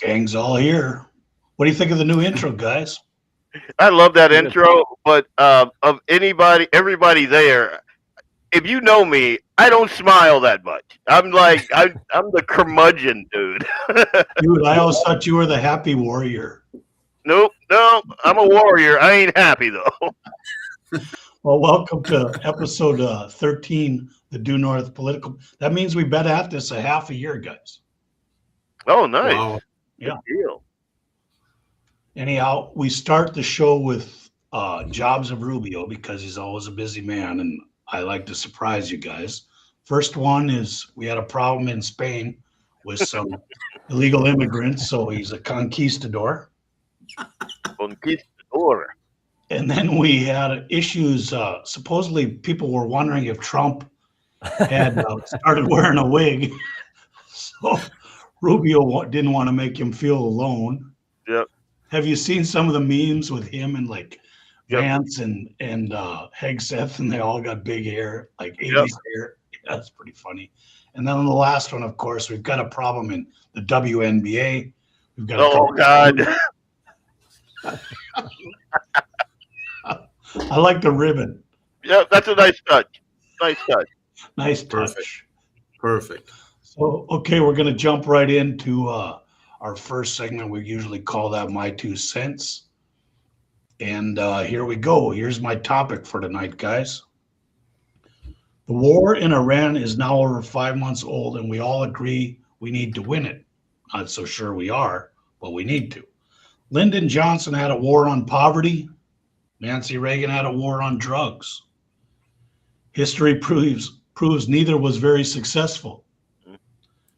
Gang's all here. What do you think of the new intro, guys? I love that intro, but of everybody there, if you know me, I don't smile that much. I'm the curmudgeon dude. Dude, I always thought you were the happy warrior. Nope, no, I'm a warrior. I ain't happy though. Well, welcome to episode 13, the Due North Political. That means we've been at this a half a year, guys. Oh, nice. Wow. Yeah. Good deal. Anyhow, we start the show with Jobs of Rubio because he's always a busy man, and I like to surprise you guys. First one is we had a problem in Spain with some illegal immigrants, so he's a conquistador. Conquistador. And then we had issues. Supposedly, people were wondering if Trump had started wearing a wig. So Rubio didn't want to make him feel alone. Yep. Have you seen some of the memes with him and like Vance and Hegseth, and they all got big hair, like 80s hair? Yeah, that's pretty funny. And then on the last one, of course, we've got a problem in the WNBA. We've got God. I like the ribbon. Yeah, that's a nice touch. Nice touch. Nice touch. Perfect. So, okay, we're going to jump right into our first segment. We usually call that My 2 Cents. And here we go. Here's my topic for tonight, guys. The war in Iran is now over 5 months old, and we all agree we need to win it. Not so sure we are, but we need to. Lyndon Johnson had a war on poverty. Nancy Reagan had a war on drugs. History proves neither was very successful.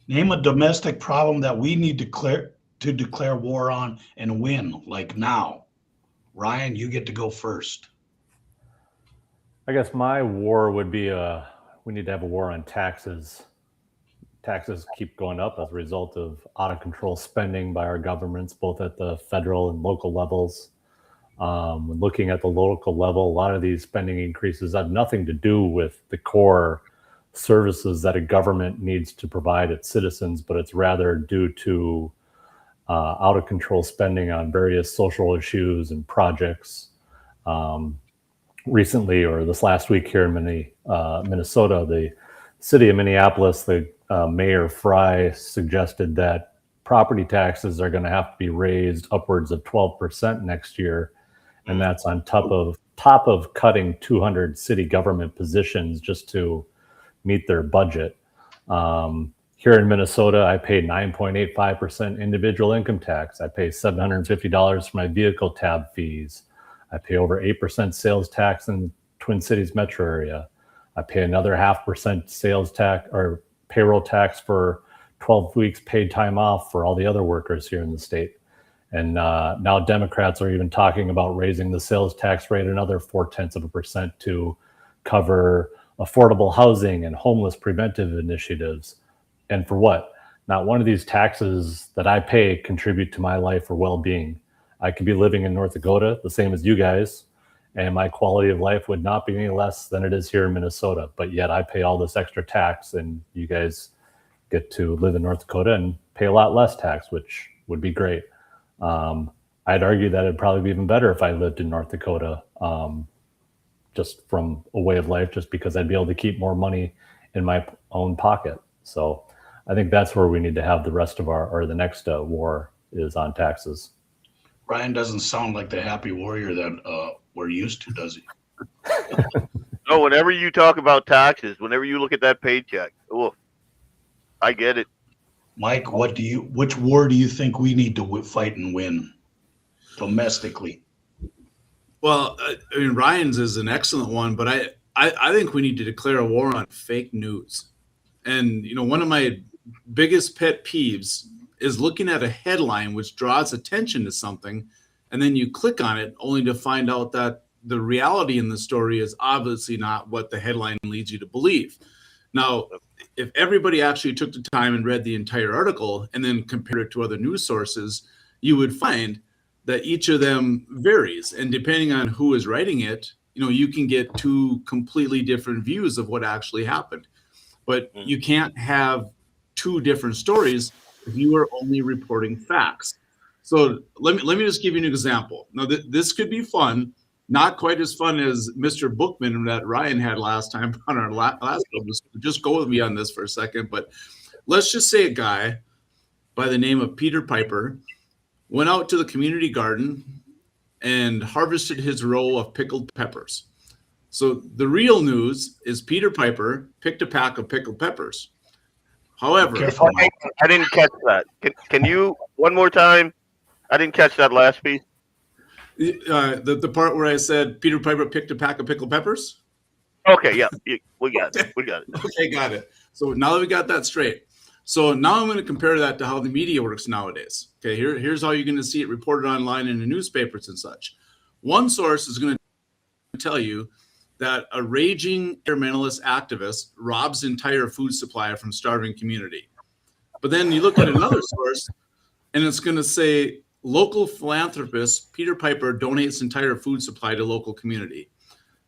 Name a domestic problem that we need to declare war on and win, like now. Ryan, you get to go first. I guess my war would be we need to have a war on taxes. Taxes keep going up as a result of out of control spending by our governments, both at the federal and local levels. When looking at the local level, a lot of these spending increases have nothing to do with the core services that a government needs to provide its citizens, but it's rather due to out of control spending on various social issues and projects. Recently, or this last week here in Minnesota, the city of Minneapolis, the Mayor Fry suggested that property taxes are going to have to be raised upwards of 12% next year. And that's on top of cutting 200 city government positions just to meet their budget. Here in Minnesota, I pay 9.85% individual income tax. I pay $750 for my vehicle tab fees. I pay over 8% sales tax in Twin Cities metro area. I pay another 0.5% sales tax or payroll tax for 12 weeks paid time off for all the other workers here in the state. And now Democrats are even talking about raising the sales tax rate another 0.4% to cover affordable housing and homeless preventive initiatives. And for what? Not one of these taxes that I pay contribute to my life or well-being. I could be living in North Dakota, the same as you guys, and my quality of life would not be any less than it is here in Minnesota. But yet I pay all this extra tax, and you guys get to live in North Dakota and pay a lot less tax, which would be great. I'd argue that it'd probably be even better if I lived in North Dakota, just from a way of life, just because I'd be able to keep more money in my own pocket. So I think that's where we need to have the rest of the next war is on taxes. Ryan doesn't sound like the happy warrior that we're used to, does he? No, whenever you talk about taxes, whenever you look at that paycheck, oh, I get it. Mike, which war do you think we need to fight and win domestically? Well, I mean, Ryan's is an excellent one, but I think we need to declare a war on fake news. And, one of my biggest pet peeves is looking at a headline which draws attention to something, and then you click on it only to find out that the reality in the story is obviously not what the headline leads you to believe. Now, if everybody actually took the time and read the entire article and then compared it to other news sources, you would find that each of them varies. And depending on who is writing it, you can get two completely different views of what actually happened. But you can't have two different stories if you are only reporting facts. So let me just give you an example. Now, this could be fun, not quite as fun as Mr. Bookman that Ryan had last time on our last episode. Just go with me on this for a second. But let's just say a guy by the name of Peter Piper went out to the community garden and harvested his row of pickled peppers. So the real news is Peter Piper picked a pack of pickled peppers. However, Careful, Mike. I didn't catch that. Can you one more time? I didn't catch that last piece. the part where I said Peter Piper picked a pack of pickled peppers? Okay, yeah, we got it. We got it. Okay, got it. So now that we got that straight. So now I'm going to compare that to how the media works nowadays. Okay, here's how you're going to see it reported online in the newspapers and such. One source is going to tell you that a raging environmentalist activist robs entire food supply from starving community. But then you look at another source, and it's going to say local philanthropist Peter Piper donates entire food supply to local community.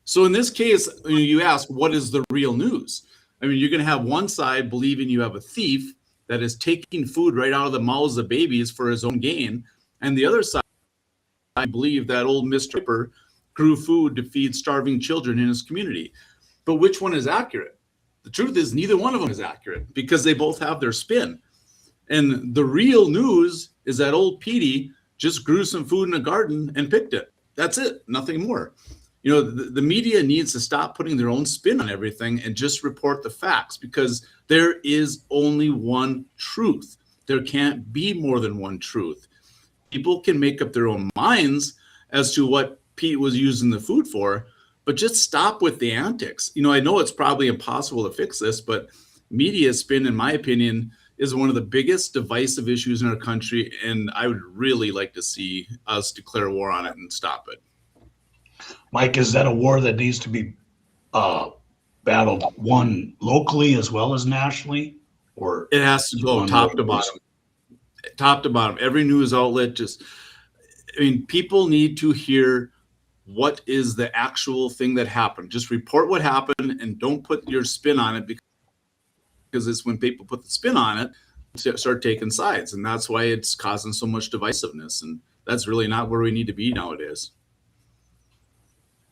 So in this case, you ask, what is the real news? I mean, you're going to have one side believing you have a thief that is taking food right out of the mouths of babies for his own gain, and the other side believe that old Mr. Piper grew food to feed starving children in his community. But which one is accurate? The truth is neither one of them is accurate because they both have their spin. And the real news is that old Petey just grew some food in a garden and picked it. That's it, nothing more. The media needs to stop putting their own spin on everything and just report the facts, because there is only one truth. There can't be more than one truth. People can make up their own minds as to what Pete was using the food for, but just stop with the antics. I know it's probably impossible to fix this, but media spin, in my opinion, is one of the biggest divisive issues in our country, and I would really like to see us declare war on it and stop it. Mike, is that a war that needs to be battled, won locally as well as nationally? Or it has to go top to bottom. Top to bottom. Every news outlet people need to hear what is the actual thing that happened. Just report what happened and don't put your spin on it, because it's when people put the spin on it, start taking sides. And that's why it's causing so much divisiveness. And that's really not where we need to be nowadays.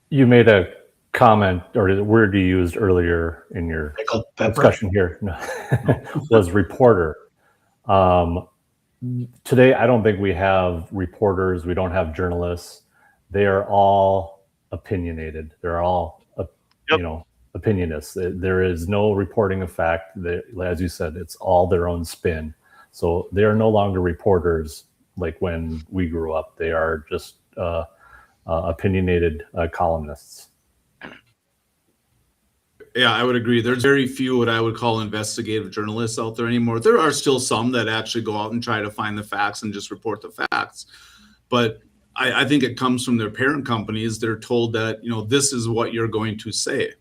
You made a comment, or the word you used earlier in your discussion here was reporter. Today, I don't think we have reporters. We don't have journalists. They are all opinionated. They're all, opinionists. There is no reporting of fact. As you said, it's all their own spin. So they are no longer reporters like when we grew up. They are just opinionated columnists. Yeah, I would agree. There's very few what I would call investigative journalists out there anymore. There are still some that actually go out and try to find the facts and just report the facts. But I think it comes from their parent companies. They're told that, this is what you're going to say.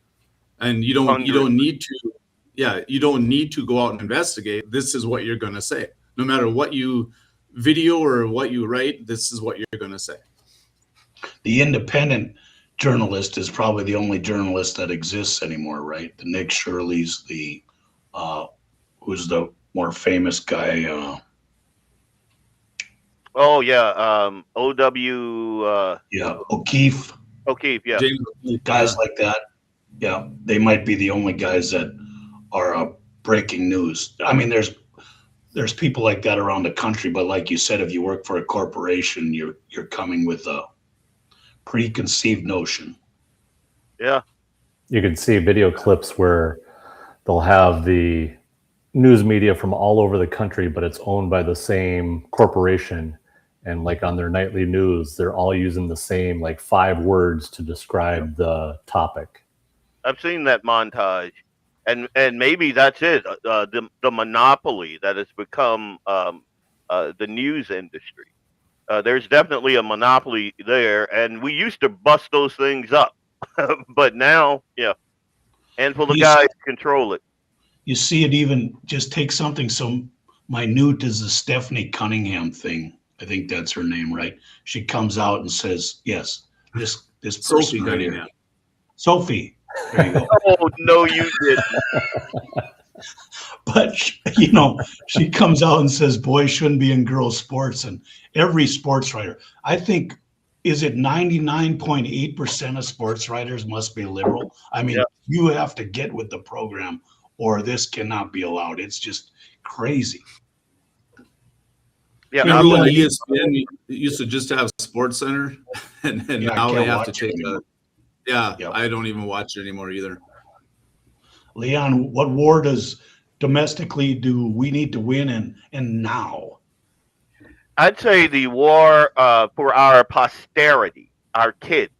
And you don't need to go out and investigate. This is what you're going to say. No matter what you video or what you write, this is what you're going to say. The independent journalist is probably the only journalist that exists anymore, right? The Nick Shirley's, who's the more famous guy? O.W. O'Keefe. O'Keefe, yeah. Guys like that. Yeah, they might be the only guys that are breaking news. I mean, there's people like that around the country, but like you said, if you work for a corporation, you're coming with a preconceived notion. Yeah. you can see video clips where they'll have the news media from all over the country, but it's owned by the same corporation. And like on their nightly news, they're all using the same like 5 words to describe the topic. I've seen that montage, and maybe that's it. The monopoly that has become the news industry. There's definitely a monopoly there, and we used to bust those things up, but now, handful of guys control it. You see it even just take something so minute as the Stephanie Cunningham thing. I think that's her name, right? She comes out and says, "Yes, this person Sophie right here, Cunningham. Sophie." There you go. Oh no, you didn't. But she comes out and says boys shouldn't be in girls sports, and every sports writer, I think, is it 99.8% of sports writers must be liberal? I mean, you have to get with the program or this cannot be allowed. It's just crazy. Yeah, remember when ESPN used to just have Sports Center, and now they have to take a. Yeah, yep. I don't even watch it anymore either. Leon, what war does domestically do we need to win, and now? I'd say the war for our posterity, our kids.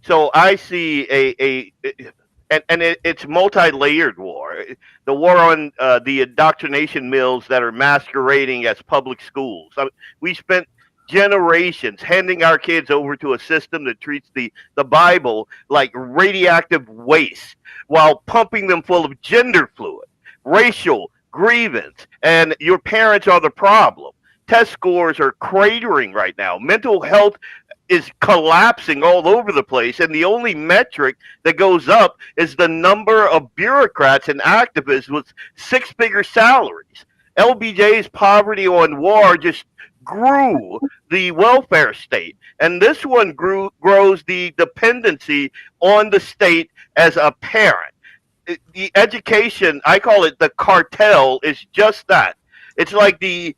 So I see it's multi-layered war. The war on the indoctrination mills that are masquerading as public schools. I mean, we spent generations handing our kids over to a system that treats the Bible like radioactive waste while pumping them full of gender fluid, racial grievance, and your parents are the problem. Test scores are cratering right now. Mental health is collapsing all over the place, and the only metric that goes up is the number of bureaucrats and activists with 6-figure salaries. LBJ's poverty on war just grew the welfare state, and this one grows the dependency on the state as a parent. The education, I call it the cartel, is just that. It's like the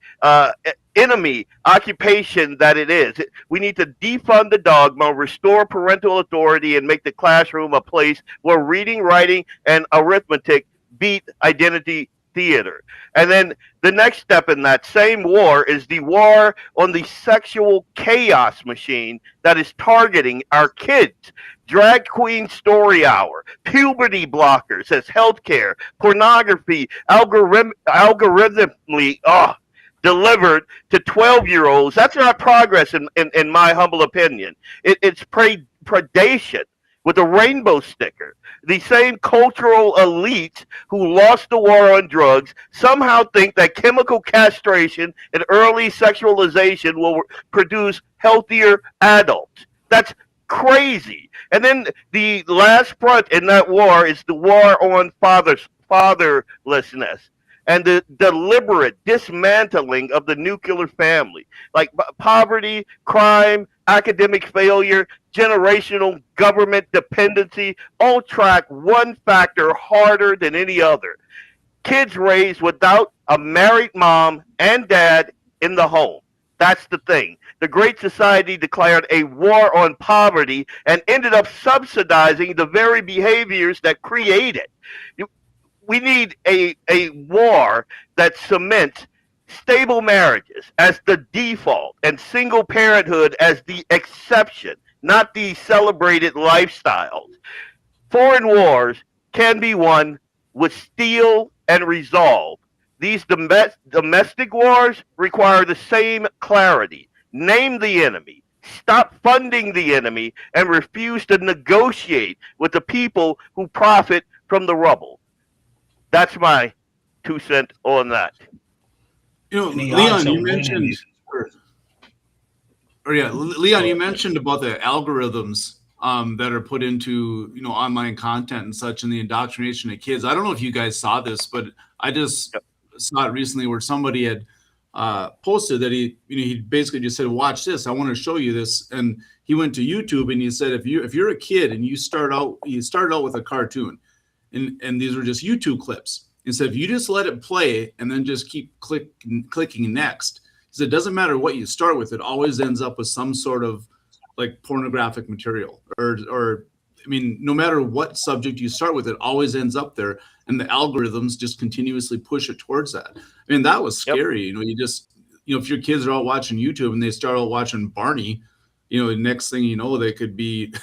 enemy occupation that it is. We need to defund the dogma, restore parental authority, and make the classroom a place where reading, writing, and arithmetic beat identity theater. And then the next step in that same war is the war on the sexual chaos machine that is targeting our kids. Drag queen story hour, puberty blockers as healthcare, pornography, algorithmically delivered to 12-year-olds. That's not progress in my humble opinion. It's predation with a rainbow sticker. The same cultural elites who lost the war on drugs somehow think that chemical castration and early sexualization will produce healthier adults. That's crazy. And then the last front in that war is the war on fatherlessness and the deliberate dismantling of the nuclear family, like poverty, crime, academic failure, generational government dependency, all track one factor harder than any other. Kids raised without a married mom and dad in the home. That's the thing. The Great Society declared a war on poverty and ended up subsidizing the very behaviors that create it. We need a war that cements stable marriages as the default and single parenthood as the exception, not the celebrated lifestyles. Foreign wars can be won with steel and resolve. These domestic wars require the same clarity. Name the enemy, stop funding the enemy, and refuse to negotiate with the people who profit from the rubble. That's my 2 cents on that. Leon, you mentioned, Leon, you mentioned about the algorithms that are put into online content and such, and the indoctrination of kids. I don't know if you guys saw this, but I just saw it recently where somebody had posted that he basically just said, "Watch this. I want to show you this." And he went to YouTube and he said, "If you're a kid and you started out with a cartoon, and these were just YouTube clips. And so if you just let it play and then just keep clicking next, he said it doesn't matter what you start with, it always ends up with some sort of like pornographic material or I mean, no matter what subject you start with, it always ends up there, and the algorithms just continuously push it towards that. I mean, that was scary. You know, if your kids are all watching YouTube and they start all watching Barney, the next thing you know, they could be,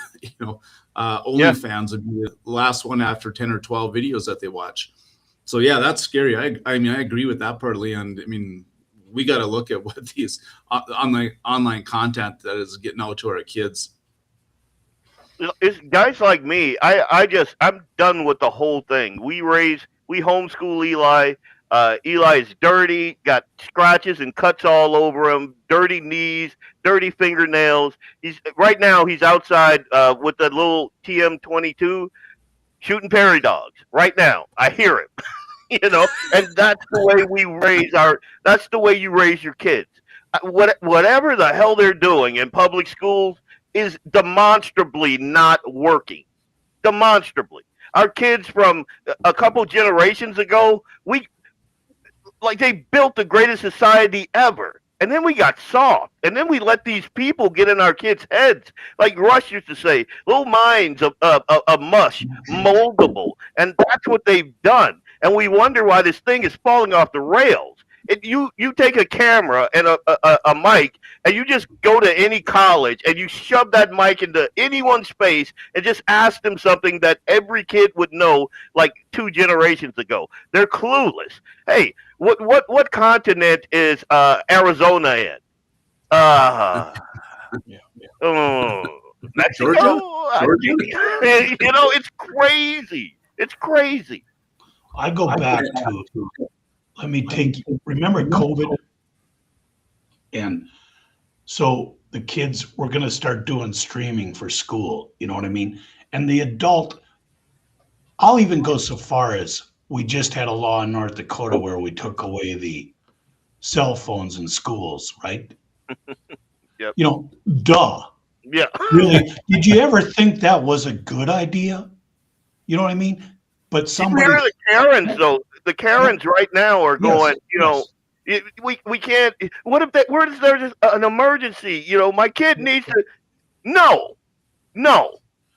OnlyFans would be the last one after 10 or 12 videos that they watch. So yeah, that's scary. I mean, I agree with that part, Leon. I mean, we got to look at what these online content that is getting out to our kids. It's guys like me. I'm done with the whole thing. We homeschool Eli. Eli's dirty, got scratches and cuts all over him, dirty knees, dirty fingernails. He's outside with the little TM22 shooting prairie dogs right now. I hear him. And that's the way that's the way you raise your kids. Whatever the hell they're doing in public schools is demonstrably not working. Demonstrably. Our kids from a couple generations ago, they built the greatest society ever. And then we got soft. And then we let these people get in our kids' heads. Like Rush used to say, little minds of mush, moldable. And that's what they've done. And we wonder why this thing is falling off the rails. You take a camera and a mic, and you just go to any college and you shove that mic into anyone's face and just ask them something that every kid would know like 2 generations ago. They're clueless. Hey, what continent is Arizona in? Mexico. Georgia? It's crazy. It's crazy. I go back to, remember COVID? And so the kids were going to start doing streaming for school, you know what I mean? And the adult, I'll even go so far as we just had a law in North Dakota where we took away the cell phones in schools, right? Yep. Duh. Yeah. Really? Did you ever think that was a good idea? You know what I mean? But somebody. Where are the Karens, though? The Karens right now are going, we can't. What if there's an emergency? My kid needs to. No.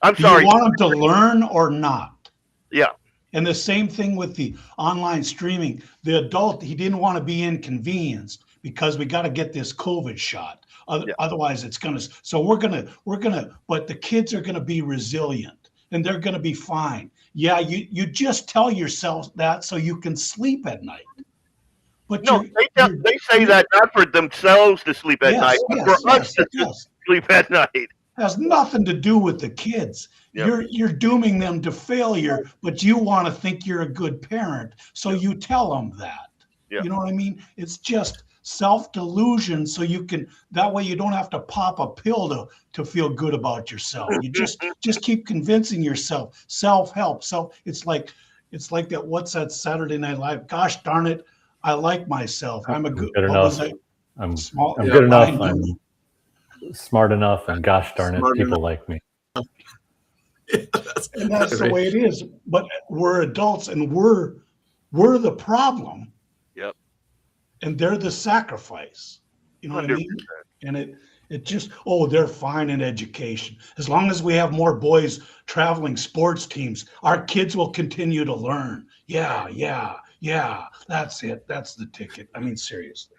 I'm sorry. Do you want them to learn or not? Yeah. And the same thing with the online streaming. The adult, he didn't want to be inconvenienced because we got to get this COVID shot. Otherwise, it's gonna. So we're gonna. But the kids are gonna be resilient and they're gonna be fine. Yeah, you just tell yourself that so you can sleep at night. But no, they say that not for themselves to sleep at night, but for us to sleep at night. Has nothing to do with the kids. Yep. You're dooming them to failure, but you want to think you're a good parent, so you tell them that. Yep. You know what I mean? It's just self-delusion, so that way you don't have to pop a pill to feel good about yourself. You just keep convincing yourself. Self-help. It's like that. What's that Saturday Night Live? Gosh darn it, I like myself. I'm good enough. I'm good enough. I'm smart enough, and gosh darn it, people like me. And that's the way it is. But we're adults, and we're the problem. Yep. And they're the sacrifice. You know 100%. What I mean? And it just, they're fine in education. As long as we have more boys traveling sports teams, our kids will continue to learn. Yeah. That's it. That's the ticket. I mean, seriously.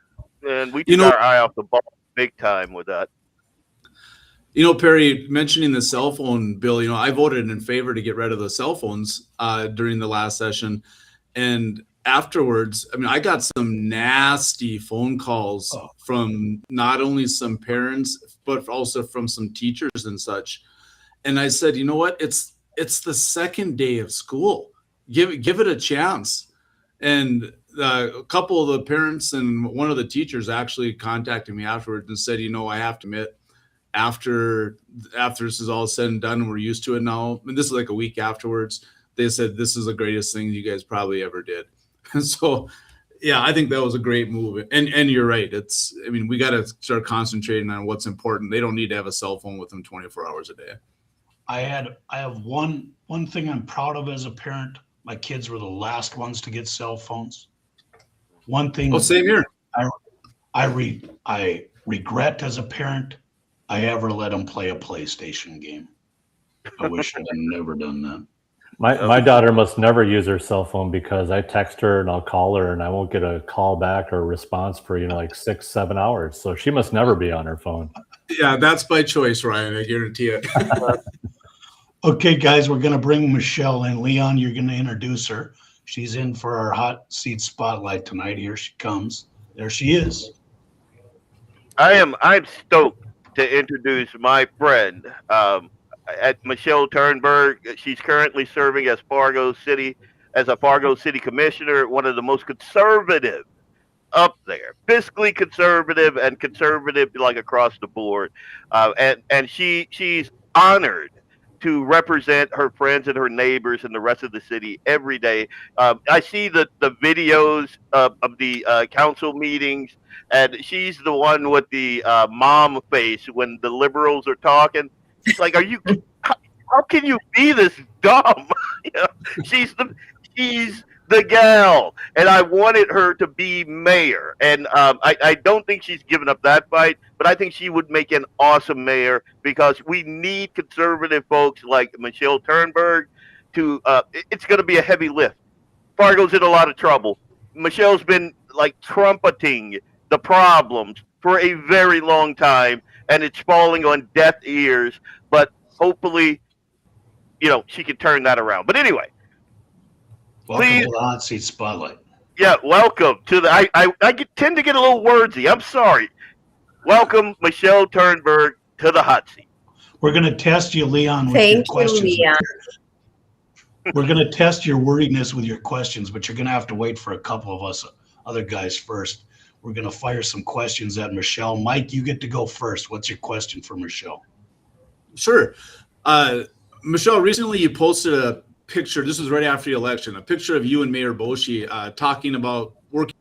And we took our eye off the ball big time with that. Perry, mentioning the cell phone bill, I voted in favor to get rid of the cell phones during the last session. And afterwards, I got some nasty phone calls from not only some parents, but also from some teachers and such. And I said, you know what? It's the second day of school. Give it a chance. And a couple of the parents and one of the teachers actually contacted me afterwards and said, I have to admit, after this is all said and done and we're used to it now, and this is like a week afterwards, they said, this is the greatest thing you guys probably ever did. So, yeah, I think that was a great move. And you're right. We got to start concentrating on what's important. They don't need to have a cell phone with them 24 hours a day. I have one thing I'm proud of as a parent. My kids were the last ones to get cell phones. One thing. Oh, same here. I regret as a parent, I ever let them play a PlayStation game. I wish I'd never done that. My daughter must never use her cell phone because I text her and I'll call her and I won't get a call back or a response for, like 6-7 hours. So she must never be on her phone. Yeah, that's by choice, Ryan. I guarantee it. Okay, guys, we're going to bring Michelle in. Leon, you're going to introduce her. She's in for our hot seat spotlight tonight. Here she comes. There she is. I'm stoked to introduce my friend, at Michelle Turnberg. She's currently serving as a Fargo City Commissioner, one of the most conservative up there, fiscally conservative and conservative like across the board. And she's honored to represent her friends and her neighbors and the rest of the city every day. I see the videos of the council meetings, and she's the one with the mom face when the liberals are talking. It's like, how can you be this dumb? She's the gal, and I wanted her to be mayor. And I don't think she's given up that fight, but I think she would make an awesome mayor because we need conservative folks like Michelle Turnberg to. It's going to be a heavy lift. Fargo's in a lot of trouble. Michelle's been like trumpeting the problems for a very long time, and it's falling on deaf ears. But hopefully, she can turn that around. But anyway. Welcome Please. to the hot seat spotlight. Yeah, welcome to the. I tend to get a little wordsy. I'm sorry. Welcome, Michelle Turnberg, to the hot seat. We're going to test you, Leon, with your questions. Leon. We're going to test your wordiness with your questions, but you're going to have to wait for a couple of us other guys first. We're going to fire some questions at Michelle. Mike, you get to go first. What's your question for Michelle? Sure. Michelle, recently you posted a picture. This was right after the election, a picture of you and Mayor Boschee talking about working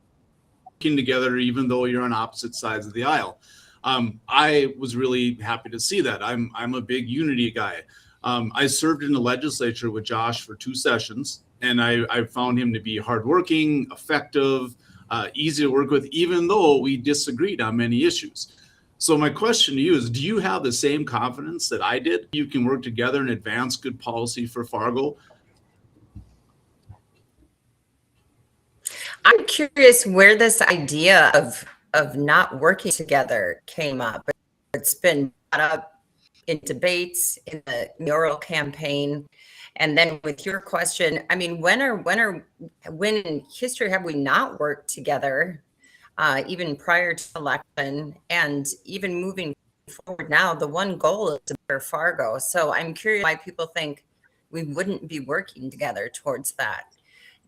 together, even though you're on opposite sides of the aisle. I was really happy to see that. I'm a big unity guy. I served in the legislature with Josh for 2 sessions, and I found him to be hardworking, effective, easy to work with, even though we disagreed on many issues. So my question to you is, do you have the same confidence that I did? You can work together and advance good policy for Fargo? I'm curious where this idea of not working together came up. It's been brought up in debates, in the mayoral campaign, and then with your question, I mean, when in history have we not worked together? Even prior to election, and even moving forward now, the one goal is to better Fargo. So I'm curious why people think we wouldn't be working together towards that.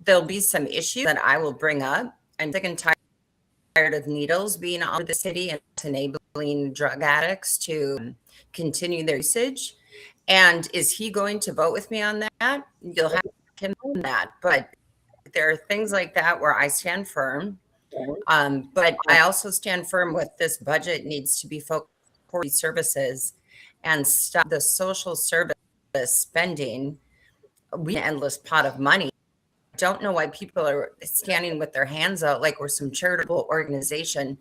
There'll be some issues that I will bring up. I'm sick and tired of needles being on the city and enabling drug addicts to continue their usage. And is he going to vote with me on that? You'll have to him on that. But there are things like that where I stand firm. But I also stand firm with this budget needs to be focused on these services and stop the social service spending. We have an endless pot of money. I don't know why people are standing with their hands out like we're some charitable organization.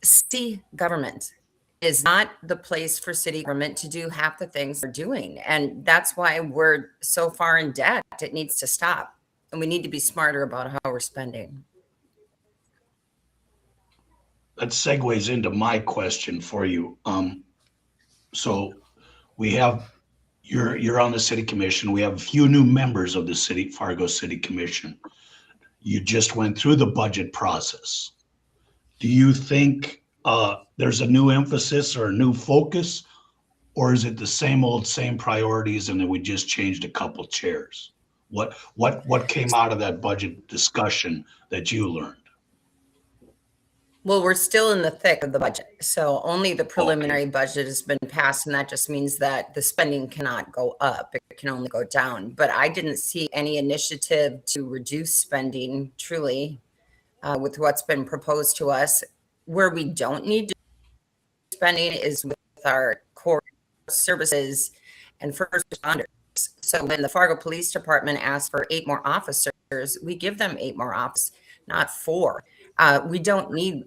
City government is not the place for city government to do half the things they're doing. And that's why we're so far in debt. It needs to stop. And we need to be smarter about how we're spending. That segues into my question for you. So we have you're on the city commission. We have a few new members of the Fargo City Commission. You just went through the budget process. Do you think there's a new emphasis or a new focus, or is it the same old same priorities and then we just changed a couple chairs? What came out of that budget discussion that you learned? Well, we're still in the thick of the budget. So only the preliminary budget has been passed, and that just means that the spending cannot go up. It can only go down. But I didn't see any initiative to reduce spending truly with what's been proposed to us. Where we don't need to spending is with our core services and first responders. So when the Fargo Police Department asks for 8 more officers, we give them 8 more officers, not 4. We don't need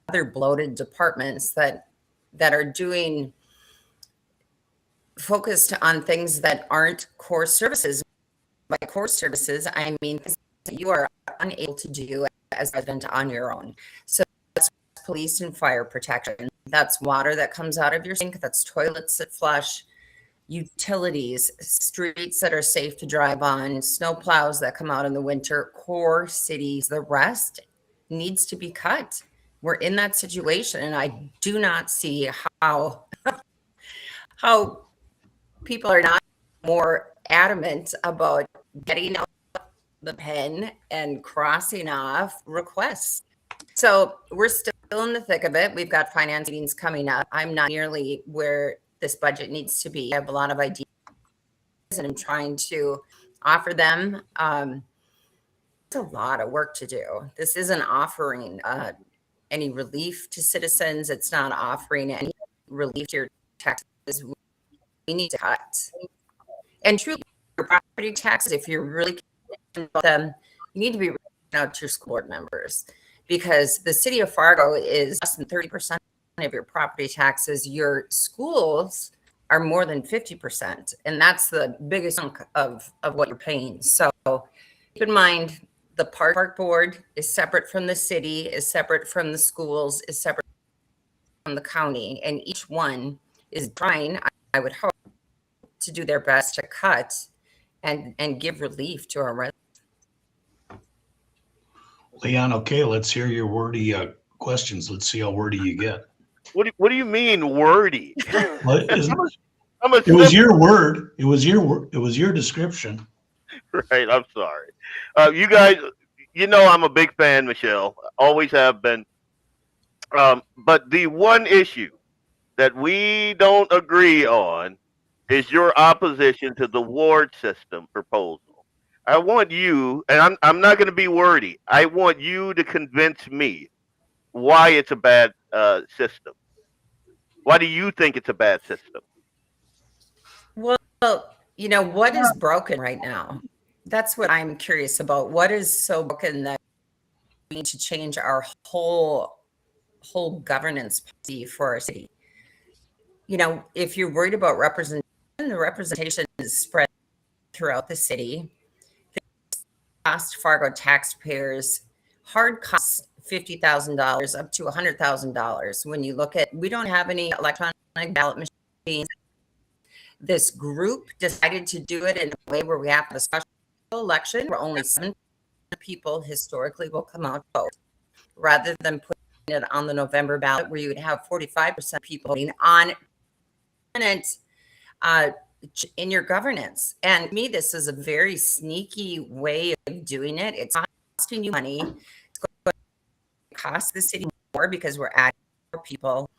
other bloated departments that are doing focused on things that aren't core services. By core services, I mean things that you are unable to do as a resident on your own. So that's police and fire protection. That's water that comes out of your sink. That's toilets that flush, utilities, streets that are safe to drive on, snow plows that come out in the winter, core cities. The rest needs to be cut. We're in that situation, and I do not see how people are not more adamant about getting out the pen and crossing off requests. So we're still in the thick of it. We've got finance meetings coming up. I'm not nearly where this budget needs to be. I have a lot of ideas and I'm trying to offer them. It's a lot of work to do. This isn't offering any relief to citizens. It's not offering any relief to your taxes. We need to cut. And truly, your property taxes, if you're really concerned about them, you need to be reaching out to your school board members, because the city of Fargo is less than 30% of your property taxes. Your schools are more than 50%, and that's the biggest chunk of what you're paying. So keep in mind, the park board is separate from the city, is separate from the schools, is separate from the county, and each one is trying, I would hope, to do their best to cut and give relief to our residents. Leon, okay, let's hear your wordy questions. Let's see how wordy you get. What do you mean wordy? What isn't, I'm a it was your word. It was your description. Right, I'm sorry. You guys, you know I'm a big fan, Michelle. Always have been. But the one issue that we don't agree on is your opposition to the ward system proposal. I want you, and I'm not going to be wordy, I want you to convince me why it's a bad system. Why do you think it's a bad system? Well, you know, what is broken right now? That's what I'm curious about. What is so broken that we need to change our whole governance policy for our city? You know, if you're worried about representation, the representation is spread throughout the city. This cost Fargo taxpayers hard costs $50,000 up to $100,000. When you look at, we don't have any electronic ballot machines. This group decided to do it in a way where we have a special election where only 7 people historically will come out to vote, rather than putting it on the November ballot where you would have 45% people voting on it in your governance. And to me, this is a very sneaky way of doing it. It's costing you money. It's going to cost the city more because we're adding more people.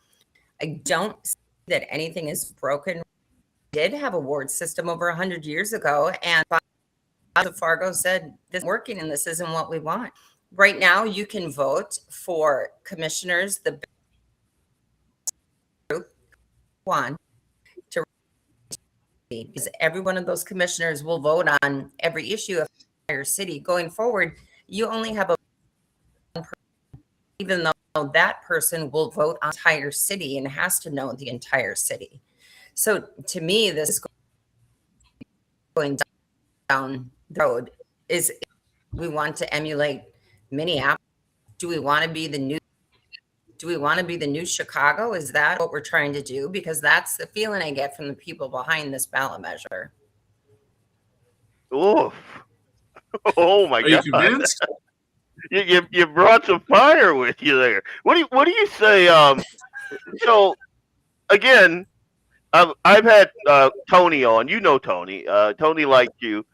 I don't see that anything is broken. We did have a ward system over 100 years ago, and Fargo said this isn't working and this isn't what we want. Right now, you can vote for commissioners, the group one, to, because every one of those commissioners will vote on every issue of the entire city. Going forward, you only have a person, even though that person will vote on the entire city and has to know the entire city. So to me, this is going down the road. Is we want to emulate Minneapolis? Do we want to be the new Chicago? Is that what we're trying to do? Because that's the feeling I get from the people behind this ballot measure. Oof. Oh my Are you God. convinced? You brought some fire with you there. What do you say? So again, I've had Tony on. You know Tony. Tony liked you.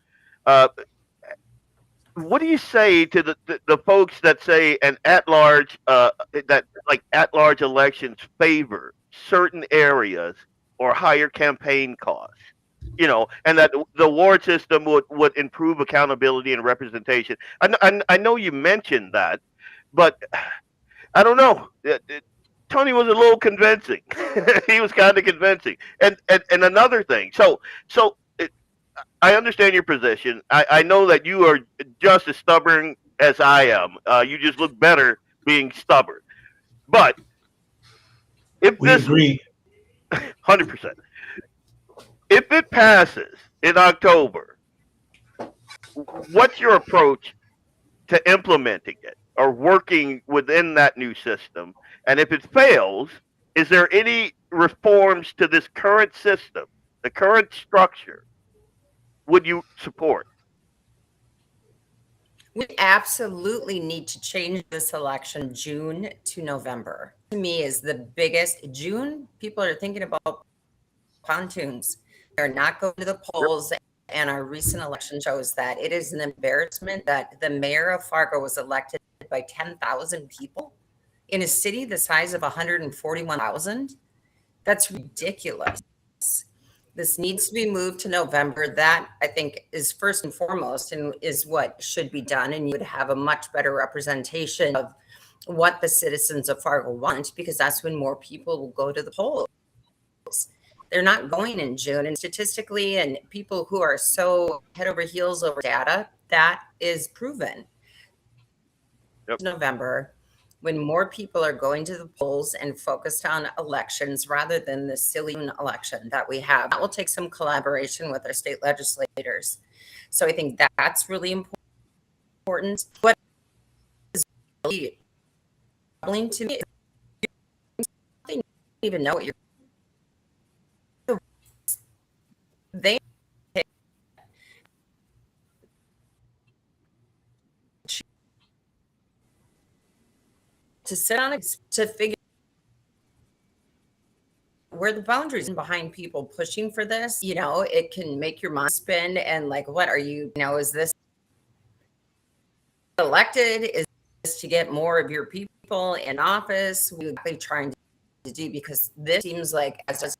What do you say to the folks that say an at-large at-large elections favor certain areas or higher campaign costs? You know, and that the ward system would improve accountability and representation. I know you mentioned that, but I don't know. Tony was a little convincing. He was kind of convincing. And another thing. So I understand your position. I know that you are just as stubborn as I am. You just look better being stubborn. But if We this agree. 100%. If it passes in October, what's your approach to implementing it or working within that new system? And if it fails, is there any reforms to this current system, the current structure, would you support? We absolutely need to change this election June to November. To me, is the biggest. June, people are thinking about pontoons. They're not going to the polls. And our recent election shows that it is an embarrassment that the mayor of Fargo was elected by 10,000 people in a city the size of 141,000. That's ridiculous. This needs to be moved to November. That, I think, is first and foremost and is what should be done. And you would have a much better representation of what the citizens of Fargo want, because that's when more people will go to the polls. They're not going in June. And statistically, and people who are so head over heels over data, that is proven. Yep. November, when more people are going to the polls and focused on elections rather than the silly election that we have. That will take some collaboration with our state legislators. So I think that's really important. What is really troubling to me is you don't even know what you're they to sit on it to figure where the boundaries behind people pushing for this. You know, it can make your mind spin and like, what are you know, is this elected? Is this to get more of your people in office? What are you trying to do? Because this seems like as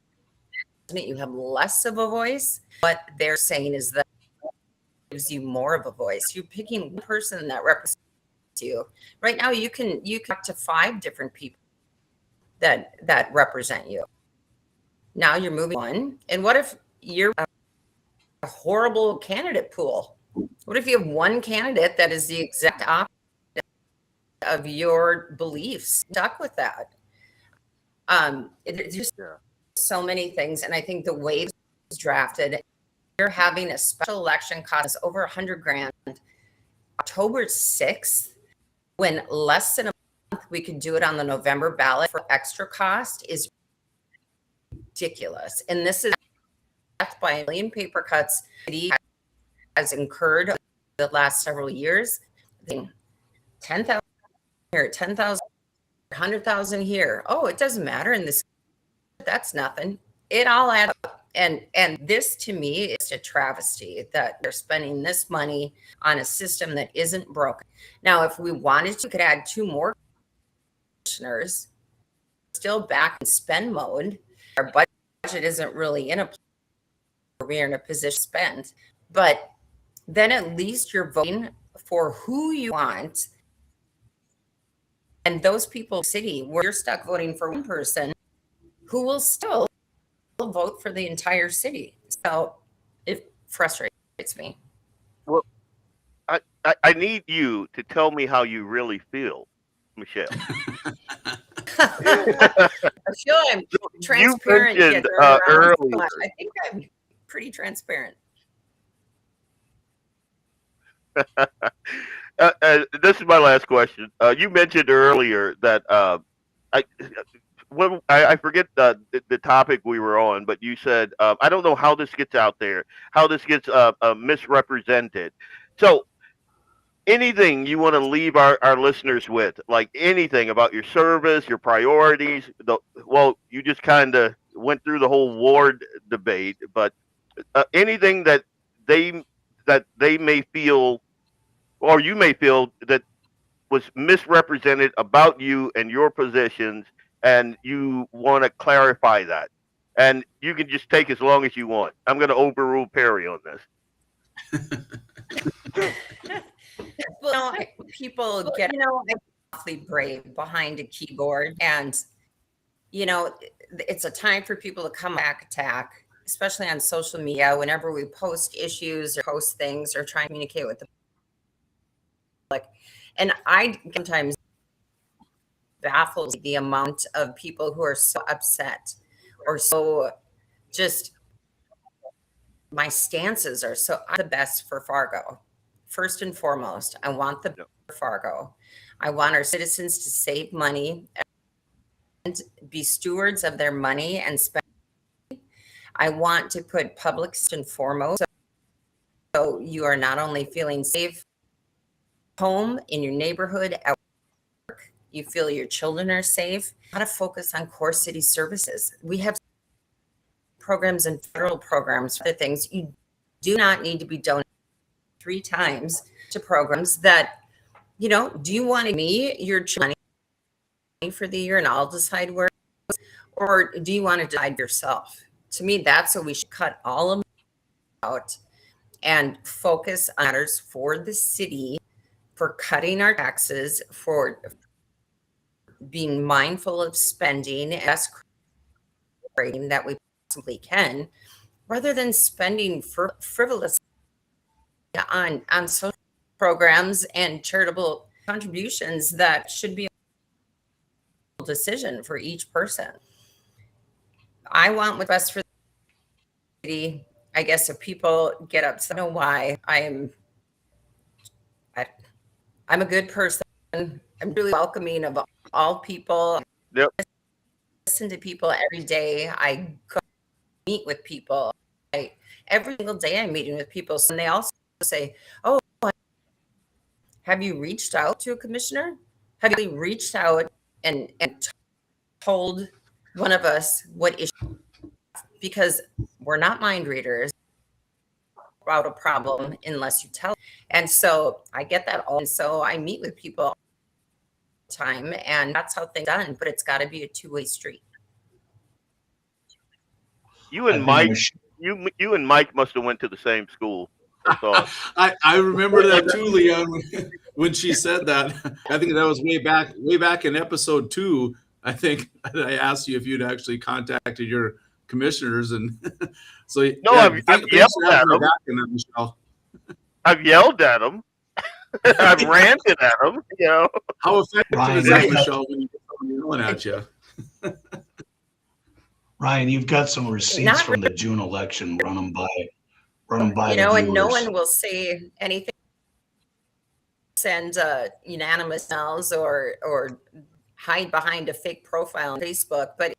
you have less of a voice. What they're saying is that it gives you more of a voice. You're picking one person that represents you. Right now, you can talk to 5 different people that represent you. Now you're moving on. And what if you're a horrible candidate pool? What if you have one candidate that is the exact opposite of your beliefs? Stuck with that. It's just so many things. And I think the way it was drafted, you're having a special election cost over $100,000. October 6th, when less than a month we could do it on the November ballot for extra cost, is ridiculous. And this is by a million paper cuts he has incurred the last several years. 10,000 here, 10,000, 100,000 here. Oh, it doesn't matter. And this, that's nothing. It all adds up. And this to me is a travesty that they're spending this money on a system that isn't broken. Now, if we wanted to, we could add 2 more commissioners, still back in spend mode. Our budget isn't really in a place where we're in a position to spend, but then at least you're voting for who you want. And those people in the city where you're stuck voting for one person who will still vote for the entire city. So it frustrates me. Well, I need you to tell me how you really feel, Michelle. I feel I'm transparent. You mentioned earlier. I think I'm pretty transparent. This is my last question. You mentioned earlier that I forget the topic we were on, but you said I don't know how this gets out there, how this gets misrepresented. So anything you want to leave our listeners with, like anything about your service, your priorities? Well, you just kind of went through the whole ward debate, but anything that they may feel, or you may feel that was misrepresented about you and your positions, and you want to clarify that. And you can just take as long as you want. I'm going to overrule Perry on this. Well, people get, I'm awfully brave behind a keyboard. And, it's a time for people to come back attack, especially on social media, whenever we post issues or post things or try and communicate with the public. And I sometimes baffles the amount of people who are so upset or so just my stances are so the best for Fargo. First and foremost, I want the best for Fargo. I want our citizens to save money and be stewards of their money and spend. I want to put public and foremost. So you are not only feeling safe home, in your neighborhood, at work, you feel your children are safe. How to focus on core city services. We have programs and federal programs for things. You do not need to be donating 3 times to programs that, do you want me, your money for the year and I'll decide where, or do you want to decide yourself? To me, that's what we should cut all of them out and focus on matters for the city, for cutting our taxes, for being mindful of spending as that we possibly can, rather than spending for frivolous on social programs and charitable contributions that should be a decision for each person. I want what's best for the city. I guess if people get upset, I don't know why. I'm a good person. I'm really welcoming of all people. Yep. I listen to people every day. I go meet with people. Every single day I'm meeting with people. And they also say, oh, have you reached out to a commissioner? Have you reached out and told one of us what issue? Because we're not mind readers about a problem unless you tell. And so I get that all. And so I meet with people all the time, and that's how things are done. But it's got to be a two-way street. You and Mike, you and Mike must have went to the same school. That's all. I remember that too, Leon, when she said that. I think that was way back in episode 2. I think I asked you if you'd actually contacted your commissioners, and so no, yeah, I've yelled at them. Michelle. I've yelled at them. I've ranted at them. How effective Ryan, is that, Michelle, when you get someone yelling at you? Ryan, you've got some receipts from the June election. Run them by. And no one will say anything. Send unanimous no's or hide behind a fake profile on Facebook, but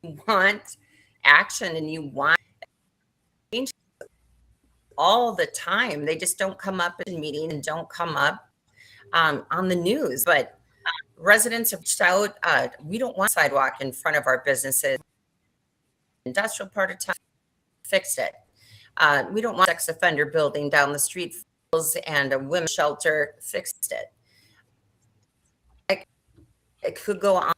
you want action and you want change all the time. They just don't come up in meetings and don't come up on the news. But residents have reached out. We don't want sidewalk in front of our businesses. Industrial part of town, fixed it. We don't want sex offender building down the street and a women's shelter, fixed it. It could go on.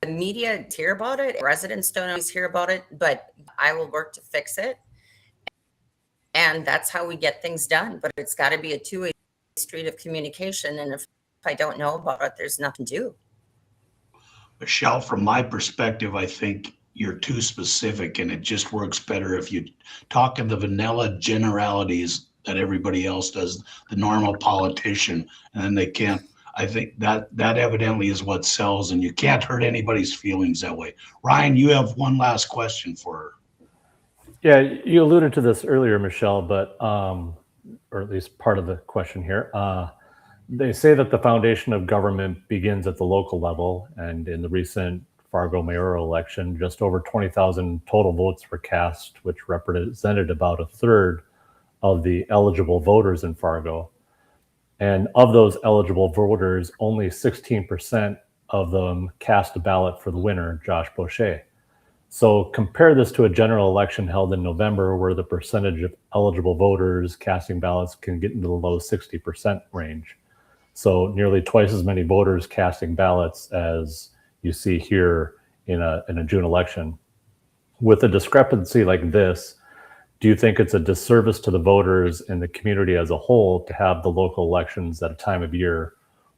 The media hear about it. Residents don't always hear about it, but I will work to fix it. And that's how we get things done. But it's got to be a two-way street of communication. And if I don't know about it, there's nothing to do. Michelle, from my perspective, I think you're too specific, and it just works better if you talk in the vanilla generalities that everybody else does, the normal politician, and then they can't. I think that evidently is what sells, and you can't hurt anybody's feelings that way. Ryan, you have one last question for her. Yeah, you alluded to this earlier, Michelle, but or at least part of the question here. They say that the foundation of government begins at the local level, and in the recent Fargo mayoral election, just over 20,000 total votes were cast, which represented about a third of the eligible voters in Fargo. And of those eligible voters, only 16% of them cast a ballot for the winner, Josh Boucher. So compare this to a general election held in November, where the percentage of eligible voters casting ballots can get into the low 60% range. So nearly twice as many voters casting ballots as you see here in a June election. With a discrepancy like this, do you think it's a disservice to the voters and the community as a whole to have the local elections at a time of year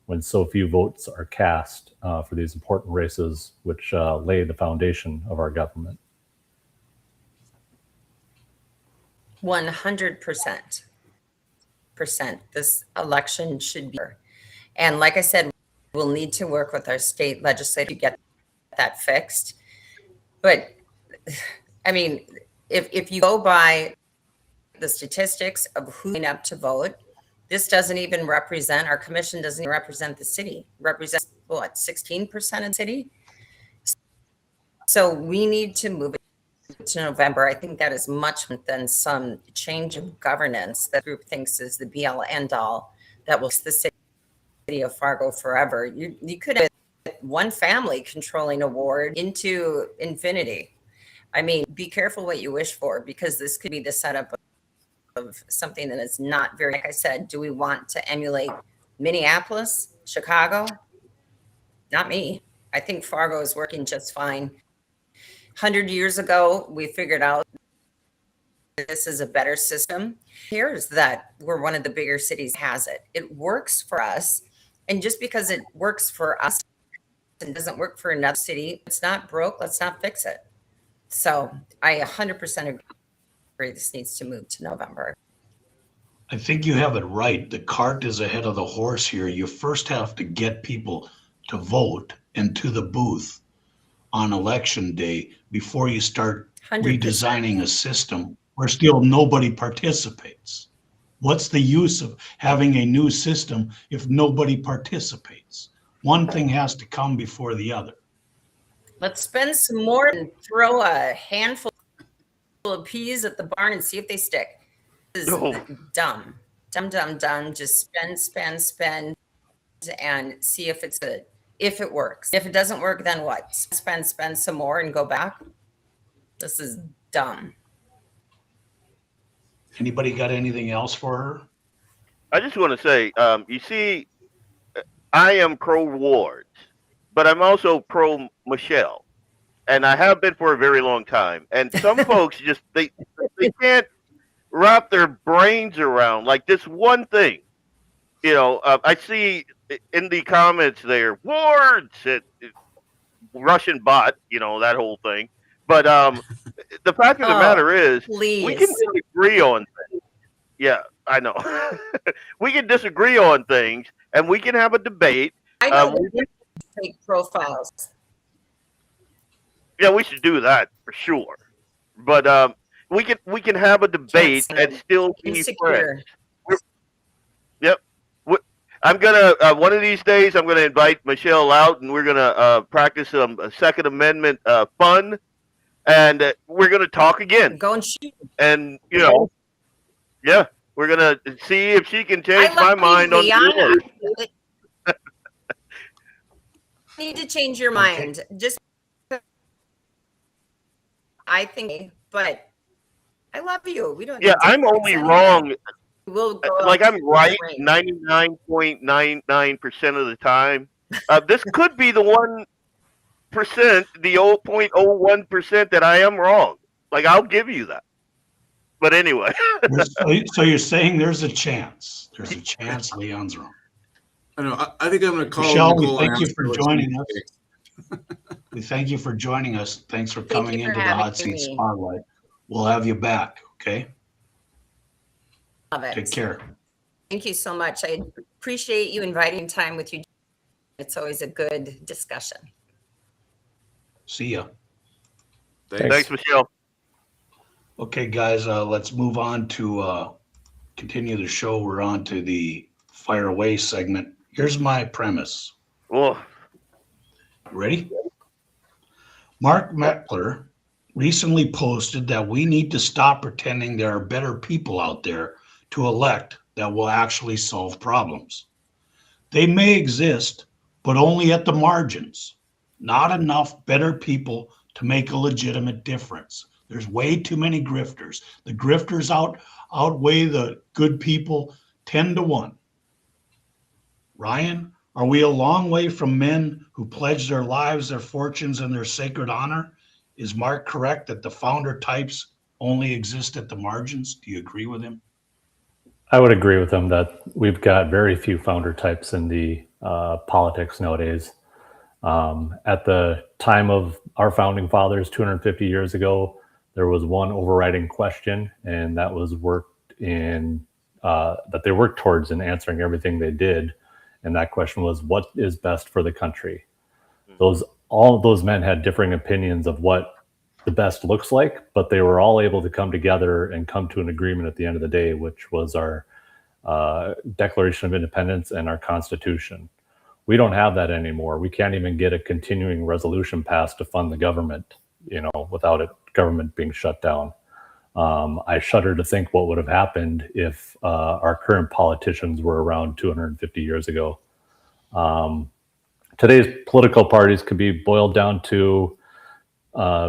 when so few votes are cast for these important races, which lay the foundation of our government? 100%. This election should be. And like I said, we'll need to work with our state legislature to get that fixed. But I mean, if you go by the statistics of who signed up to vote, this doesn't even represent, our commission doesn't even represent the city. It represents what, 16% of the city? So we need to move it to November. I think that is much than some change of governance that the group thinks is the be all end all that will the city of Fargo forever. You could have one family controlling a ward into infinity. I mean, be careful what you wish for, because this could be the setup of something that is not very, like I said, do we want to emulate Minneapolis, Chicago? Not me. I think Fargo is working just fine. 100 years ago, we figured out this is a better system. Here's that we're one of the bigger cities has it. It works for us. And just because it works for us and doesn't work for another city, it's not broke, let's not fix it. So I 100% agree this needs to move to November. I think you have it right. The cart is ahead of the horse here. You first have to get people to vote and to the booth on election day before you start 100%. redesigning a system where still nobody participates. What's the use of having a new system if nobody participates? One thing has to come before the other. Let's spend some more and throw a handful of peas at the barn and see if they stick. This is dumb. Just spend, and see if if it works. If it doesn't work, then what? Spend some more and go back. This is dumb. Anybody got anything else for her? I just want to say, you see, I am pro Wards, but I'm also pro Michelle, and I have been for a very long time. And some folks just they can't wrap their brains around like this one thing. You know, I see in the comments there, Wards, Russian bot, you know, that whole thing. But the fact of the matter is, please. we can disagree on things. Yeah, I know. We can disagree on things, and we can have a debate. I know take profiles. Yeah, we should do that for sure. But we can have a debate and still be friends. Yep. I'm gonna one of these days I'm gonna invite Michelle out, and we're gonna practice some Second Amendment fun, and we're gonna talk again. Go and shoot. And you know, yeah, we're gonna see if she can change my mind on yours. Need to change your mind. Just, I think, but I love you. We don't. Yeah, I'm only wrong. We'll go like I'm right 99.99% of the time. This could be the 1%, the 0.01% that I am wrong. Like, I'll give you that. But anyway. So you're saying there's a chance. There's a chance Leon's wrong. I know. I think I'm going to call Michelle, Nicole we thank you and for ask her joining what us. We thank you for joining us. Thanks for coming you for into the having Hot Seat me. Spotlight. We'll have you back, okay? Love it. Take care. Thank you so much. I appreciate you inviting time with you. It's always a good discussion. See ya. Thanks, Michelle. Okay, guys, let's move on to continue the show. We're on to the Fire Away segment. Here's my premise. Oh. Ready? Mark Meckler recently posted that we need to stop pretending there are better people out there to elect that will actually solve problems. They may exist, but only at the margins. Not enough better people to make a legitimate difference. There's way too many grifters. The grifters outweigh the good people 10-1. Ryan, are we a long way from men who pledge their lives, their fortunes, and their sacred honor? Is Mark correct that the founder types only exist at the margins? Do you agree with him? I would agree with him that we've got very few founder types in the politics nowadays. At the time of our founding fathers, 250 years ago, there was one overriding question, and that was that they worked towards in answering everything they did. And that question was, what is best for the country? All of those men had differing opinions of what the best looks like, but they were all able to come together and come to an agreement at the end of the day, which was our Declaration of Independence and our Constitution. We don't have that anymore. We can't even get a continuing resolution passed to fund the government, without it government being shut down. I shudder to think what would have happened if our current politicians were around 250 years ago. Today's political parties could be boiled down to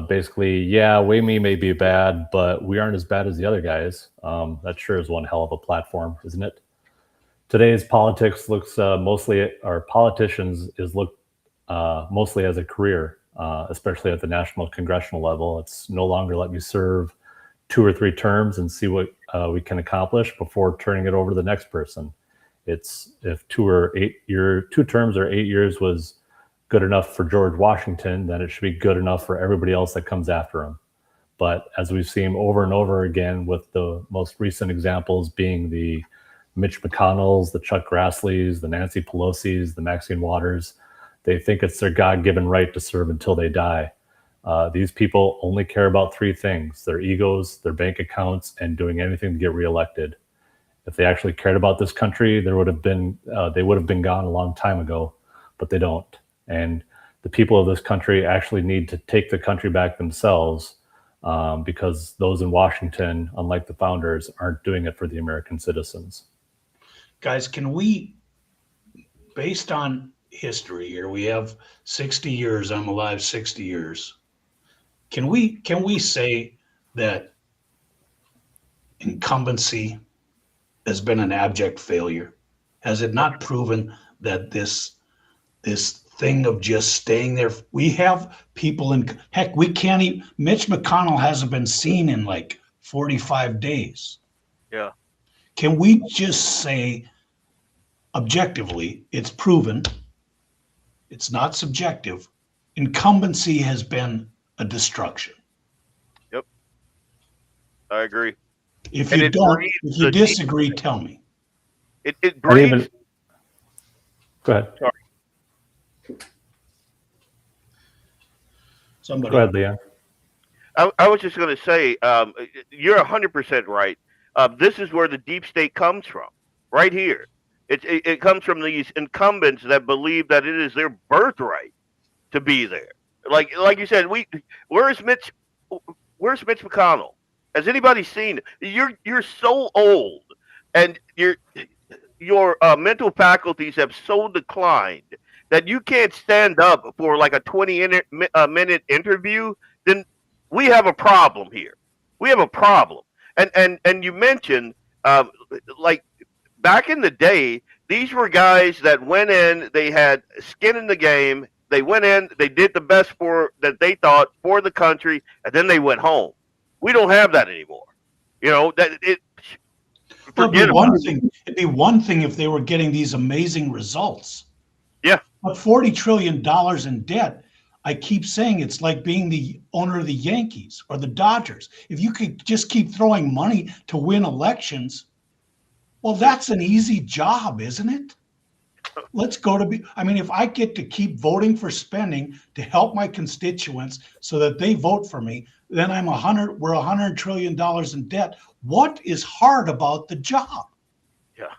basically, yeah, WAMI may be bad, but we aren't as bad as the other guys. That sure is one hell of a platform, isn't it? Today's politics looks politicians is looked mostly as a career, especially at the national congressional level. It's no longer let me serve 2 or 3 terms and see what we can accomplish before turning it over to the next person. It's if 2 terms or 8 years was good enough for George Washington, then it should be good enough for everybody else that comes after him. But as we've seen over and over again, with the most recent examples being the Mitch McConnells, the Chuck Grassley's, the Nancy Pelosi's, the Maxine Waters, they think it's their God-given right to serve until they die. These people only care about 3 things: their egos, their bank accounts, and doing anything to get reelected. If they actually cared about this country, they would have been gone a long time ago, but they don't. And the people of this country actually need to take the country back themselves, because those in Washington, unlike the founders, aren't doing it for the American citizens. Guys, can we, based on history here, we have 60 years, I'm alive 60 years. Can we say that incumbency has been an abject failure? Has it not proven that this thing of just staying there, we have people heck, we can't even, Mitch McConnell hasn't been seen in like 45 days. Yeah. Can we just say objectively, it's proven, it's not subjective, incumbency has been a destruction? Yep. I agree. If you disagree, tell me. It breeds. Go ahead. Sorry. Somebody. Go ahead, Leon. I was just going to say, you're 100% right. This is where the deep state comes from, right here. It comes from these incumbents that believe that it is their birthright to be there. Like you said, where's Mitch McConnell? Has anybody seen it? You're so old, and your mental faculties have so declined that you can't stand up for like a 20-minute interview. Then we have a problem here. We have a problem. And you mentioned like back in the day, these were guys that went in, they had skin in the game. They went in, they did the best that they thought for the country, and then they went home. We don't have that anymore. It'd be one thing if they were getting these amazing results. Yeah. But $40 trillion in debt, I keep saying it's like being the owner of the Yankees or the Dodgers. If you could just keep throwing money to win elections, well, that's an easy job, isn't it? Let's go if I get to keep voting for spending to help my constituents so that they vote for me, then we're $100 trillion in debt. What is hard about the job? Yeah.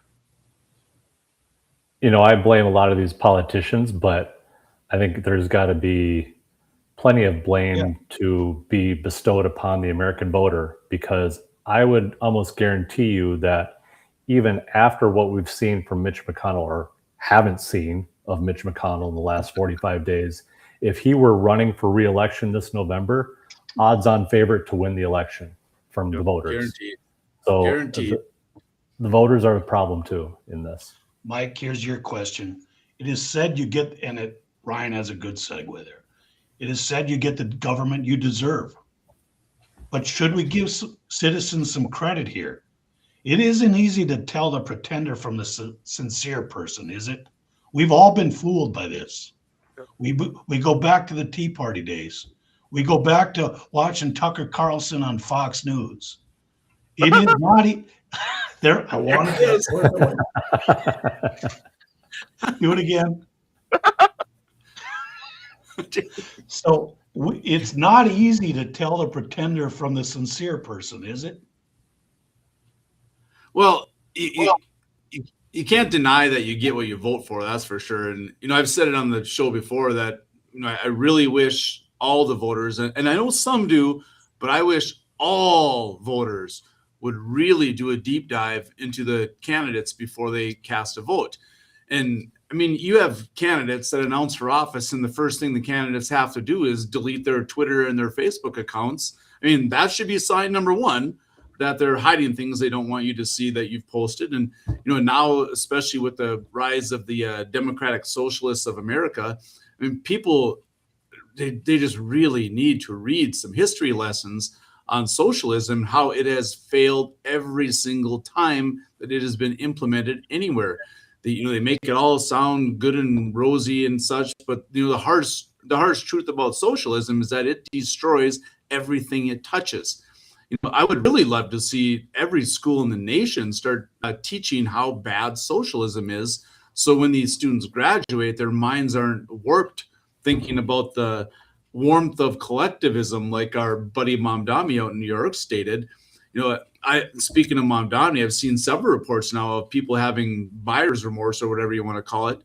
I blame a lot of these politicians, but I think there's got to be plenty of blame to be bestowed upon the American voter, because I would almost guarantee you that even after what we've seen from Mitch McConnell, or haven't seen of Mitch McConnell in the last 45 days, if he were running for re-election this November, odds-on favorite to win the election from the voters. Guaranteed. So Guaranteed. The voters are a problem too in this. Mike, here's your question. It is said Ryan has a good segue there. It is said you get the government you deserve. But should we give citizens some credit here? It isn't easy to tell the pretender from the sincere person, is it? We've all been fooled by this. We go back to the Tea Party days. We go back to watching Tucker Carlson on Fox News. It is not there. I wanted to do it again. So It's not easy to tell the pretender from the sincere person, is it? Well, you can't deny that you get what you vote for. That's for sure. And I've said it on the show before that I really wish all the voters, and I know some do, but I wish all voters would really do a deep dive into the candidates before they cast a vote. And I mean, you have candidates that announce for office, and the first thing the candidates have to do is delete their Twitter and their Facebook accounts. I mean, that should be sign number one, that they're hiding things they don't want you to see that you've posted. And now, especially with the rise of the Democratic Socialists of America, I mean, people they just really need to read some history lessons on socialism, how it has failed every single time that it has been implemented anywhere. They make it all sound good and rosy and such, but the harsh truth about socialism is that it destroys everything it touches. I would really love to see every school in the nation start teaching how bad socialism is, so when these students graduate, their minds aren't warped thinking about the warmth of collectivism, like our buddy Mamdani out in New York stated. Speaking of Mamdani, I've seen several reports now of people having buyer's remorse, or whatever you want to call it,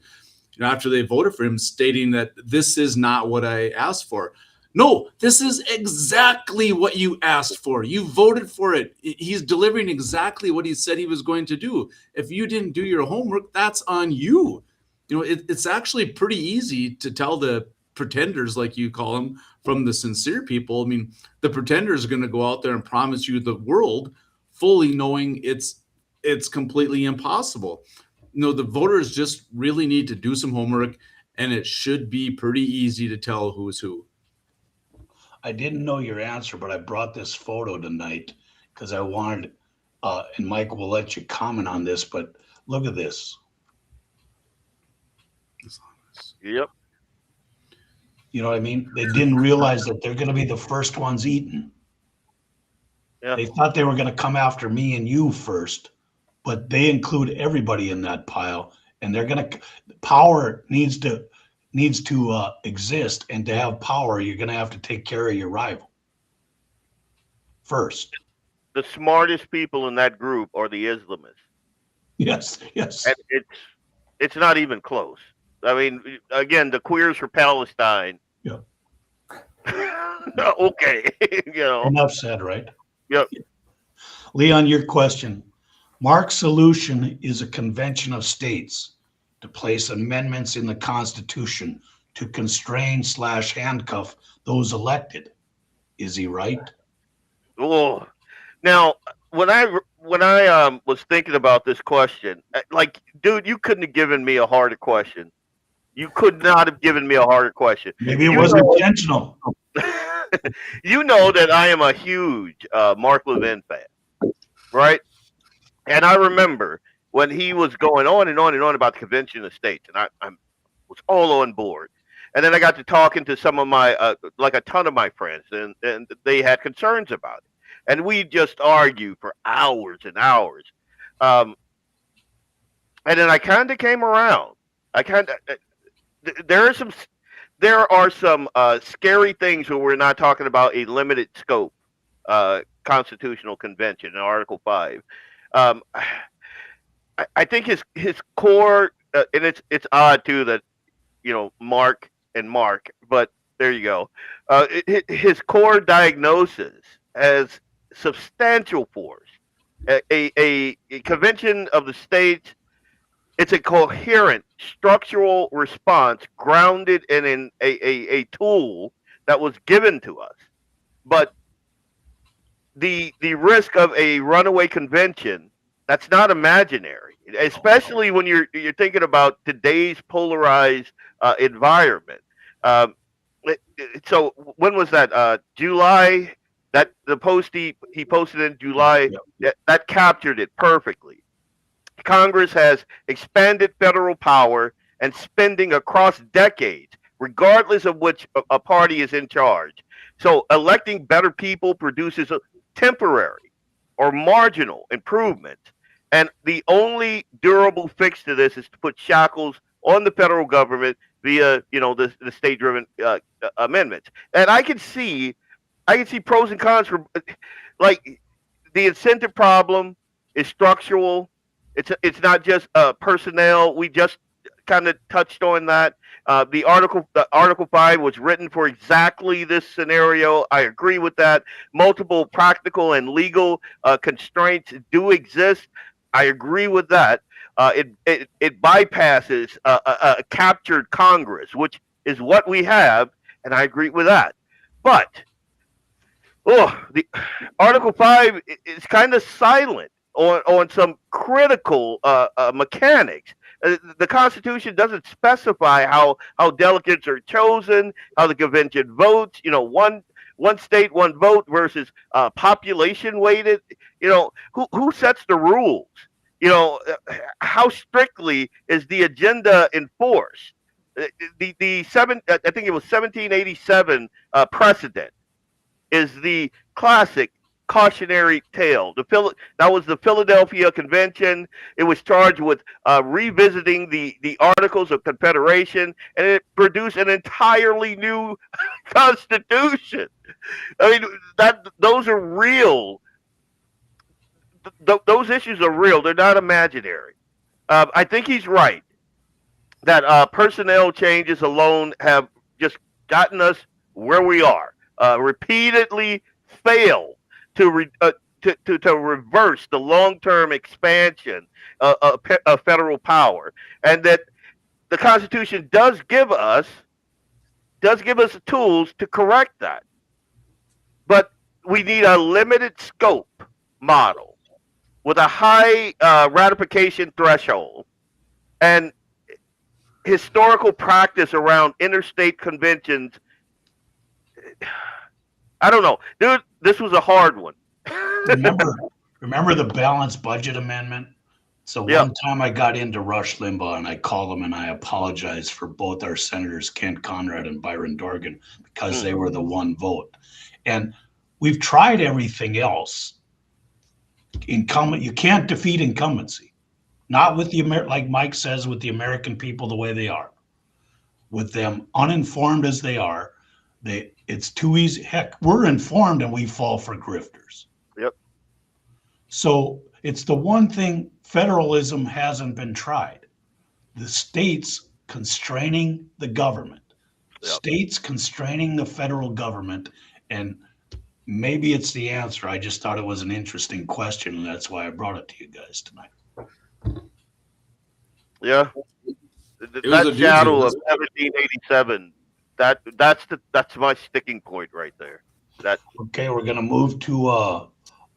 after they voted for him, stating that this is not what I asked for. No, this is exactly what you asked for. You voted for it. He's delivering exactly what he said he was going to do. If you didn't do your homework, that's on you. It's actually pretty easy to tell the pretenders, like you call them, from the sincere people. I mean, the pretenders are going to go out there and promise you the world, fully knowing it's completely impossible. The voters just really need to do some homework, and it should be pretty easy to tell who's who. I didn't know your answer, but I brought this photo tonight because I wanted, and Mike will let you comment on this, but look at this. Yep. You know what I mean? They didn't realize that they're going to be the first ones eaten. Yeah. They thought they were going to come after me and you first, but they include everybody in that pile, and they're going to, power needs to exist, and to have power, you're going to have to take care of your rival first. The smartest people in that group are the Islamists. Yes. And it's not even close. I mean, again, the Queers for Palestine. Yeah. Okay. Enough said, right? Yep. Leon, your question. Mark's solution is a convention of states to place amendments in the Constitution to constrain/handcuff those elected. Is he right? Oh, now when I was thinking about this question, like, dude, you couldn't have given me a harder question. You could not have given me a harder question. Maybe it wasn't intentional. You know that I am a huge Mark Levin fan, right? And I remember when he was going on and on and on about the Convention of States, and I was all on board. And then I got to talking to some of my, like a ton of my friends, and they had concerns about it. And we just argued for hours and hours. And then I kind of came around. There are some scary things when we're not talking about a limited scope constitutional convention in Article 5. I think his core, and it's odd too that Mark and Mark, but there you go. His core diagnosis has substantial force. A convention of the states. It's a coherent structural response grounded in a tool that was given to us. But the risk of a runaway convention, that's not imaginary, especially when you're thinking about today's polarized environment. So when was that? July, that the post he posted in July, that captured it perfectly. Congress has expanded federal power and spending across decades, regardless of which a party is in charge. So electing better people produces a temporary or marginal improvement. And the only durable fix to this is to put shackles on the federal government via the state-driven amendments. And I can see pros and cons for like the incentive problem is structural. It's not just personnel. We just kind of touched on that. The Article 5 was written for exactly this scenario. I agree with that. Multiple practical and legal constraints do exist. I agree with that. It bypasses a captured Congress, which is what we have, and I agree with that. But the Article 5 is kind of silent on some critical mechanics. The Constitution doesn't specify how delegates are chosen, how the convention votes. One state, one vote versus population weighted. Who sets the rules? How strictly is the agenda enforced? I think it was 1787 precedent is the classic cautionary tale. That was the Philadelphia Convention. It was charged with revisiting the Articles of Confederation, and it produced an entirely new constitution. I mean, those are real. Those issues are real. They're not imaginary. I think he's right that personnel changes alone have just gotten us where we are. Repeatedly fail to reverse the long-term expansion of federal power, and that the Constitution does give us tools to correct that, but we need a limited scope model with a high ratification threshold and historical practice around interstate conventions. I don't know, dude. This was a hard one. Remember the balanced budget amendment? So one time I got into Rush Limbaugh and I called him and I apologized for both our senators, Kent Conrad and Byron Dorgan, because they were the one vote. And we've tried everything else. You can't defeat incumbency. Not with like Mike says, with the American people the way they are. With them uninformed as they are, it's too easy. Heck, we're informed and we fall for grifters. Yep. So it's the one thing federalism hasn't been tried. The states constraining the government, states constraining the federal government, and maybe it's the answer. I just thought it was an interesting question, and that's why I brought it to you guys tonight. Yeah. That shadow of 1787. That's my sticking point right there. Okay, we're gonna move to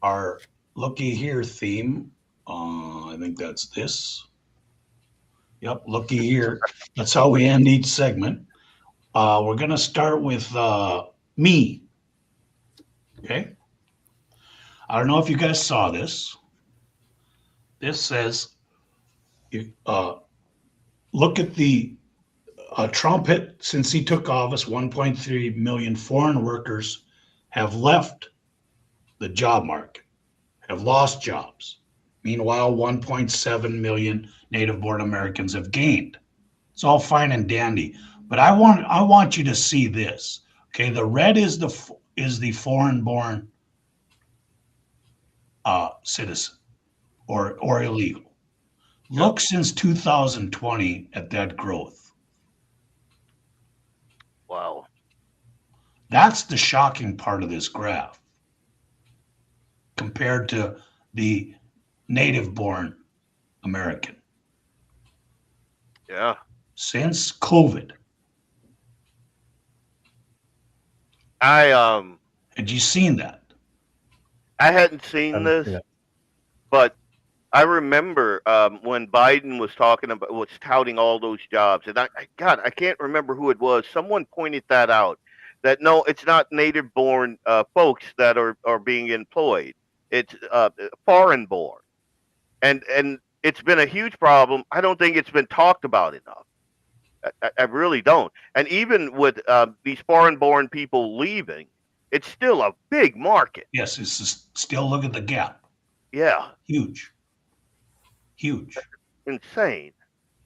our looky here theme. I think that's this. Yep, looky here. That's how we end each segment. We're gonna start with me. Okay. I don't know if you guys saw this. This says, look at the Trump hit, since he took office, 1.3 million foreign workers have left the job market, have lost jobs. Meanwhile, 1.7 million native-born Americans have gained. It's all fine and dandy, but I want you to see this. Okay, the red is the foreign-born citizen or illegal. Look since 2020 at that growth. Wow. That's the shocking part of this graph compared to the native-born American. Yeah. Since COVID. Had you seen that? I hadn't seen this, but I remember when Biden was touting all those jobs, and I can't remember who it was. Someone pointed that out, that no, it's not native-born folks that are being employed. It's foreign-born, and it's been a huge problem. I don't think it's been talked about enough. I really don't. And even with these foreign-born people leaving, it's still a big market. Yes, it's just, still look at the gap. Yeah. Huge. Insane.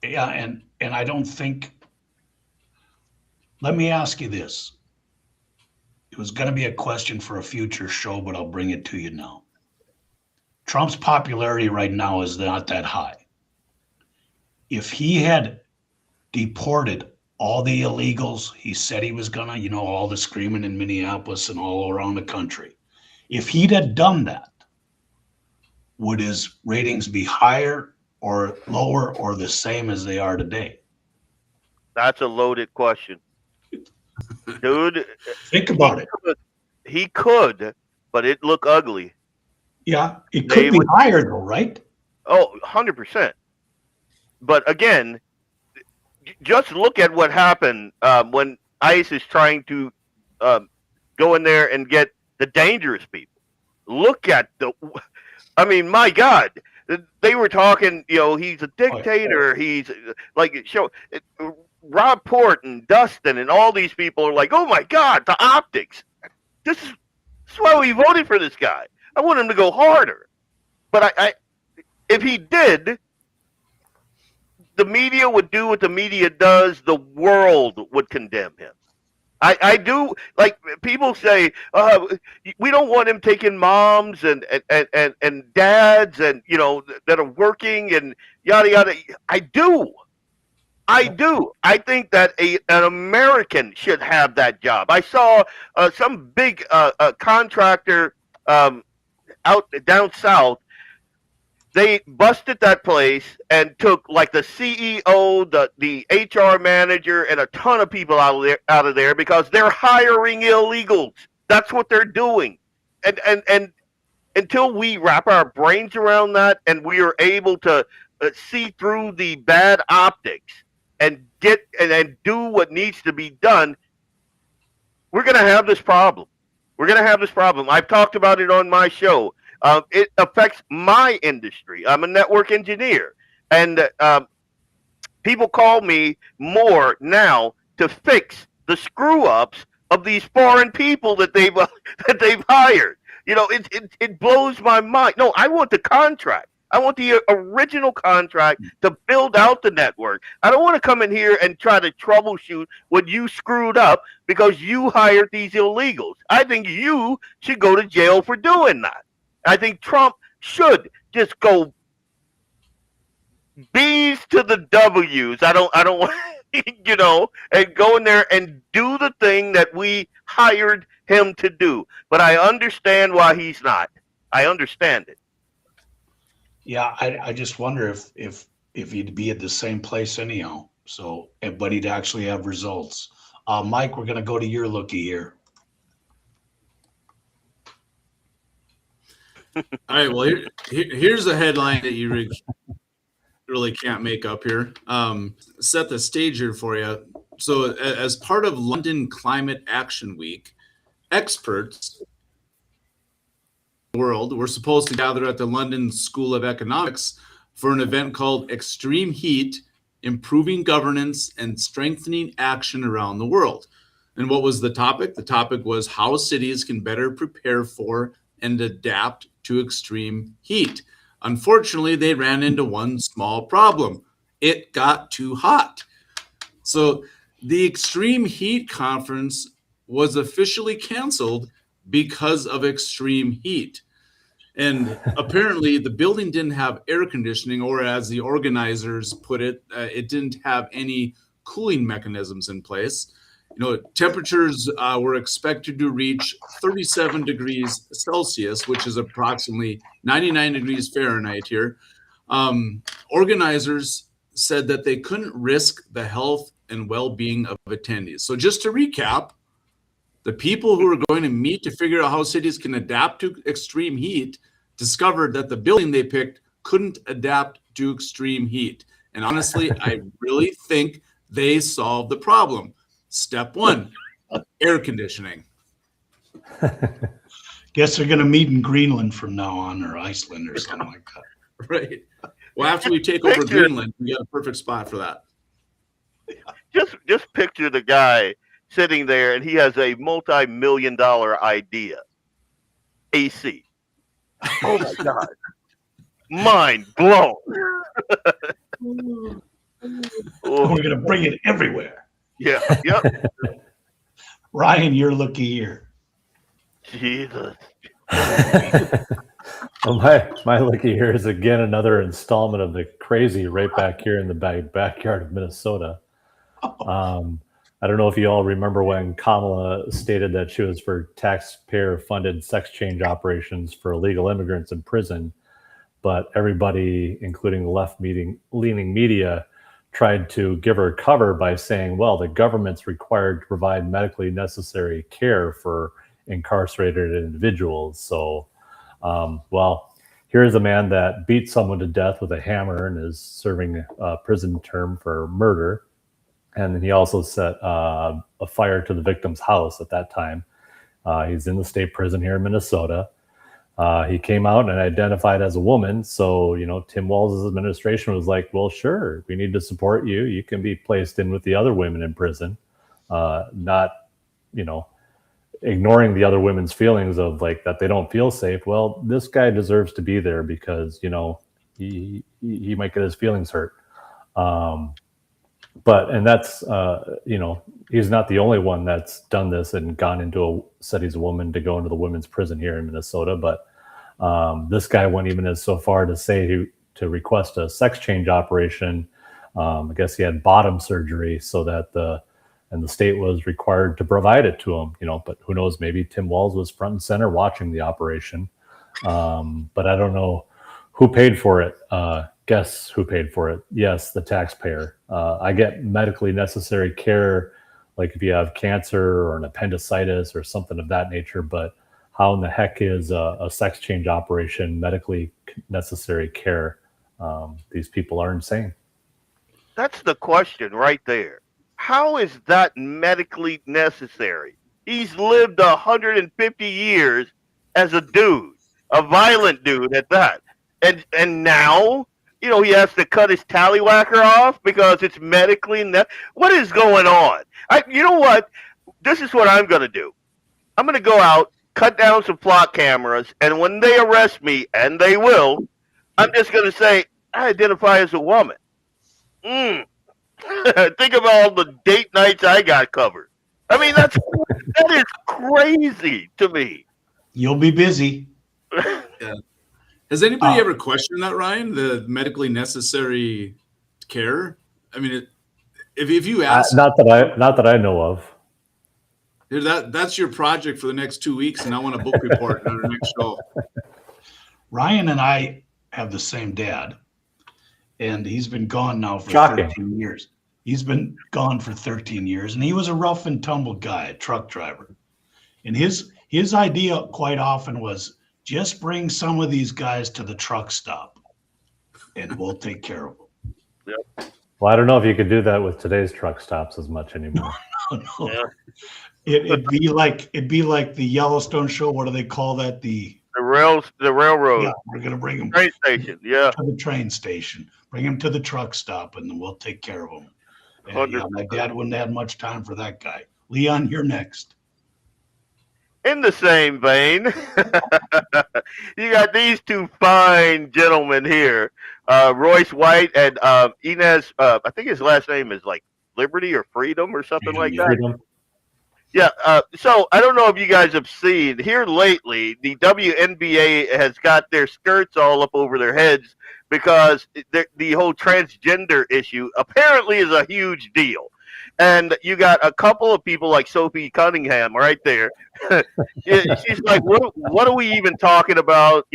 Yeah, and I don't think Let me ask you this. It was going to be a question for a future show, but I'll bring it to you now. Trump's popularity right now is not that high. If he had deported all the illegals he said he was gonna, all the screaming in Minneapolis and all around the country, if he'd had done that, would his ratings be higher or lower or the same as they are today? That's a loaded question. Dude, Think about it. he could, but it look ugly. Yeah, it could be higher though, right? Oh, 100%. But again, just look at what happened when ICE is trying to go in there and get the dangerous people. Look at my God, they were talking, he's a dictator. He's like, Rob Port and Dustin and all these people are like, oh my God, the optics. This is why we voted for this guy. I want him to go harder. But if he did, the media would do what the media does. The world would condemn him. I do, like people say, we don't want him taking moms and dads and that are working and yada yada. I do. I think that an American should have that job. I saw some big contractor out down south. They busted that place and took like the CEO, the HR manager, and a ton of people out of there because they're hiring illegals. That's what they're doing. And until we wrap our brains around that and we are able to see through the bad optics and get and do what needs to be done, we're going to have this problem. I've talked about it on my show. It affects my industry. I'm a network engineer, and people call me more now to fix the screw ups of these foreign people that they've hired. It blows my mind. No, I want the contract. I want the original contract to build out the network. I don't want to come in here and try to troubleshoot what you screwed up because you hired these illegals. I think you should go to jail for doing that. I think Trump should just go B's to the W's. I don't want, and go in there and do the thing that we hired him to do. But I understand why he's not. I understand it. Yeah, I just wonder if he'd be at the same place anyhow. So, but he'd actually have results. Mike, we're gonna go to your lookie here. All right. Well, here's a headline that you really can't make up here. Set the stage here for you. So, as part of London Climate Action Week, experts world were supposed to gather at the London School of Economics for an event called Extreme Heat, Improving Governance and Strengthening Action Around the World. And what was the topic? The topic was how cities can better prepare for and adapt to extreme heat. Unfortunately, they ran into one small problem. It got too hot. So the Extreme Heat Conference was officially canceled because of extreme heat. And apparently the building didn't have air conditioning, or as the organizers put it, it didn't have any cooling mechanisms in place. Temperatures were expected to reach 37 degrees Celsius, which is approximately 99 degrees Fahrenheit here. Organizers said that they couldn't risk the health and well-being of attendees. So just to recap, the people who were going to meet to figure out how cities can adapt to extreme heat discovered that the building they picked couldn't adapt to extreme heat. And honestly, I really think they solved the problem. Step one, air conditioning. Guess they're going to meet in Greenland from now on, or Iceland or something like that. Right. Well, after we take over Greenland, we got a perfect spot for that. Just picture the guy sitting there and he has a multi-million-dollar idea. AC. Oh my God. Mind blown. We're going to bring it everywhere. Yeah. Yep. Ryan, your looky here. Jesus. Well, my looky here is again another installment of the crazy right back here in the backyard of Minnesota. I don't know if you all remember when Kamala stated that she was for taxpayer-funded sex change operations for illegal immigrants in prison, but everybody, including the left-leaning media, tried to give her cover by saying, well, the government's required to provide medically necessary care for incarcerated individuals. So, well, here's a man that beat someone to death with a hammer and is serving a prison term for murder. And then he also set a fire to the victim's house at that time. He's in the state prison here in Minnesota. He came out and identified as a woman. So, Tim Walz' administration was like, well, sure, we need to support you. You can be placed in with the other women in prison, not, ignoring the other women's feelings of like that they don't feel safe. Well, this guy deserves to be there because, he might get his feelings hurt. And that's, he's not the only one that's done this and gone into said he's a woman to go into the women's prison here in Minnesota. But this guy went even as so far to say to request a sex change operation. I guess he had bottom surgery so that the state was required to provide it to him, but who knows, maybe Tim Walz was front and center watching the operation. But I don't know who paid for it. Guess who paid for it? Yes, the taxpayer. I get medically necessary care, like if you have cancer or an appendicitis or something of that nature, but how in the heck is a sex change operation medically necessary care? These people are insane. That's the question right there. How is that medically necessary? He's lived 150 years as a dude, a violent dude at that. And now, he has to cut his tallywhacker off because it's medically what is going on? You know what? This is what I'm going to do. I'm going to go out, cut down some flock cameras, and when they arrest me, and they will, I'm just going to say, I identify as a woman. Think of all the date nights I got covered. I mean, that is crazy to me. You'll be busy. Yeah. Has anybody ever questioned that, Ryan? The medically necessary care? I mean, if you ask, not that I know of. That's your project for the next 2 weeks, and I want a book report on our next show. Ryan and I have the same dad, and he's been gone now for Shocking. 13 years. He's been gone for 13 years, and he was a rough and tumble guy, a truck driver. And his idea quite often was just bring some of these guys to the truck stop, and we'll take care of them. Yep. Well, I don't know if you could do that with today's truck stops as much anymore. No. Yeah. It'd be like the Yellowstone show. What do they call that? The railroad. Yeah, we're gonna bring them Train station. Yeah. to the train station. Bring them to the truck stop, and then we'll take care of them. And, my dad wouldn't have much time for that guy. Leon, you're next. In the same vein, you got these two fine gentlemen here, Royce White and Inez. I think his last name is like Liberty or Freedom or something like that. Freedom. Yeah. So I don't know if you guys have seen here lately, the WNBA has got their skirts all up over their heads because the whole transgender issue apparently is a huge deal. And you got a couple of people like Sophie Cunningham right there. She's like, what are we even talking about?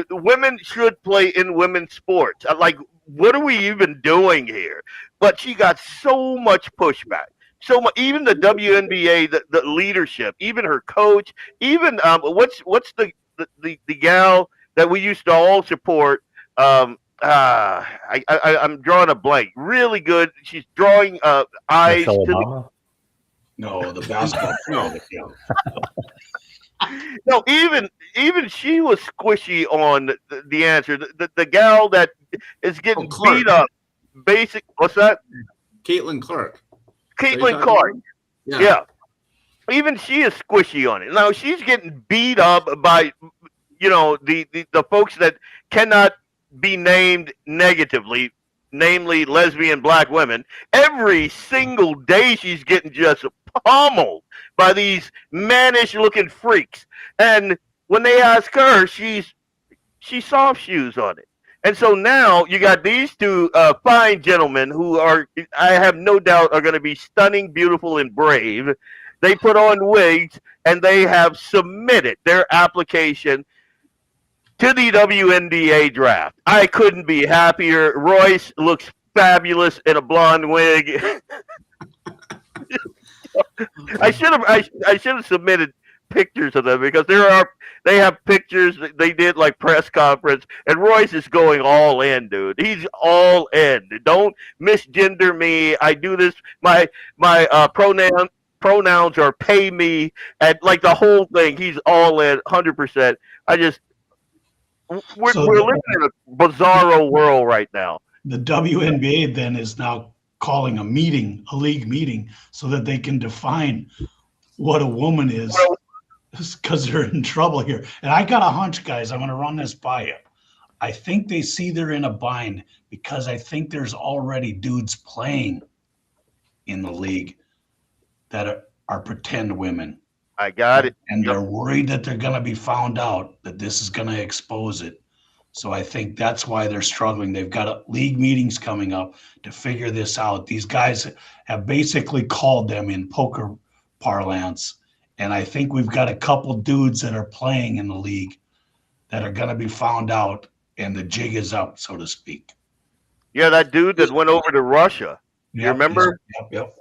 Women should play in women's sports. Like, what are we even doing here? But she got so much pushback. So much, even the WNBA, the leadership, even her coach, even what's the gal that we used to all support? I'm drawing a blank. Really good. She's drawing eyes Michelle to Obama? No, the basketball. No, even she was squishy on the answer. The gal that is getting beat up. What's that? Caitlin Clark. Caitlin Clark. Yeah. Even she is squishy on it. Now she's getting beat up by, the folks that cannot be named negatively namely lesbian black women. Every single day she's getting just pummeled by these mannish looking freaks. And when they ask her, she soft shoes on it. And so now you got these two fine gentlemen who are, I have no doubt, are going to be stunning, beautiful, and brave. They put on wigs and they have submitted their application to the WNBA draft. I couldn't be happier. Royce looks fabulous in a blonde wig. I should have submitted pictures of them because they have pictures they did like press conference, and Royce is going all in, dude. He's all in. Don't misgender me. I do this. My pronouns are pay me, and like the whole thing. He's all in, 100%. We're living in a bizarro world right now. The WNBA then is now calling a league meeting, so that they can define what a woman is, because they're in trouble here. And I got a hunch, guys. I'm going to run this by you. I think they see they're in a bind because I think there's already dudes playing in the league that are pretend women. I got it. And they're worried that they're going to be found out, that this is going to expose it. So I think that's why they're struggling. They've got league meetings coming up to figure this out. These guys have basically called them in poker parlance. And I think we've got a couple dudes that are playing in the league that are going to be found out, and the jig is up, so to speak. Yeah, that dude that went over to Russia. You remember? Yep.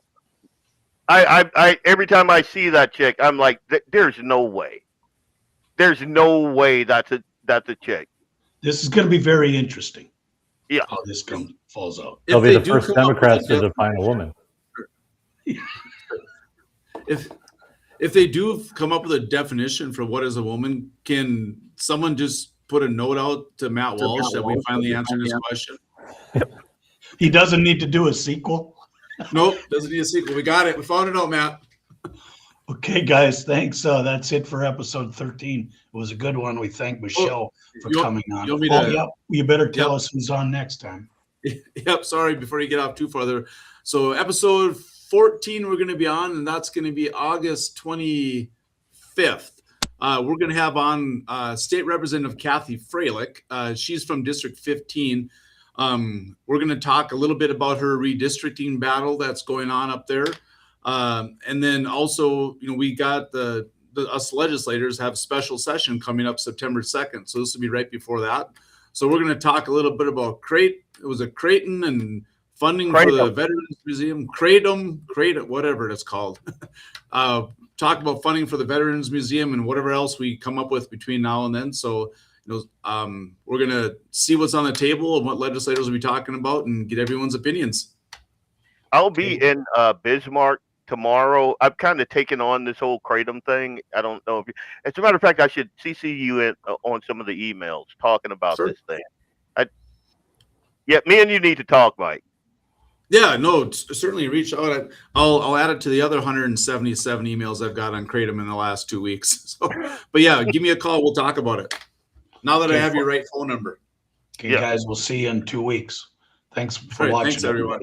I every time I see that chick, I'm like, there's no way. There's no way that's a chick. This is going to be very interesting. Yeah. How this falls out. They'll be the first Democrats to define a woman. If they do come up with a definition for what is a woman, can someone just put a note out to Matt Walsh that we finally answered his question? He doesn't need to do a sequel. Nope, doesn't need a sequel. We got it. We found it out, Matt. Okay, guys, thanks. That's it for episode 13. It was a good one. We thank Michelle for coming on. You better tell us who's on next time. Yep, sorry, before you get off too further. So episode 14 we're going to be on, and that's going to be August 25th. We're going to have on State Representative Kathy Freilich. She's from District 15. We're going to talk a little bit about her redistricting battle that's going on up there. And then also, we got us legislators have special session coming up September 2nd. So this will be right before that. So we're going to talk a little bit about Creighton and funding for the Veterans Museum, Kratom, whatever it's called. Talk about funding for the Veterans Museum and whatever else we come up with between now and then. So, we're going to see what's on the table and what legislators will be talking about and get everyone's opinions. I'll be in Bismarck tomorrow. I've kind of taken on this whole Kratom thing. I don't know if as a matter of fact, I should CC you in on some of the emails talking about this thing. Me and you need to talk, Mike. Yeah, no, certainly reach out. I'll add it to the other 177 emails I've got on Kratom in the last 2 weeks. So, but yeah, give me a call. We'll talk about it. Now that I have your right phone number. Okay, guys, we'll see you in 2 weeks. Thanks for watching, thanks, everyone.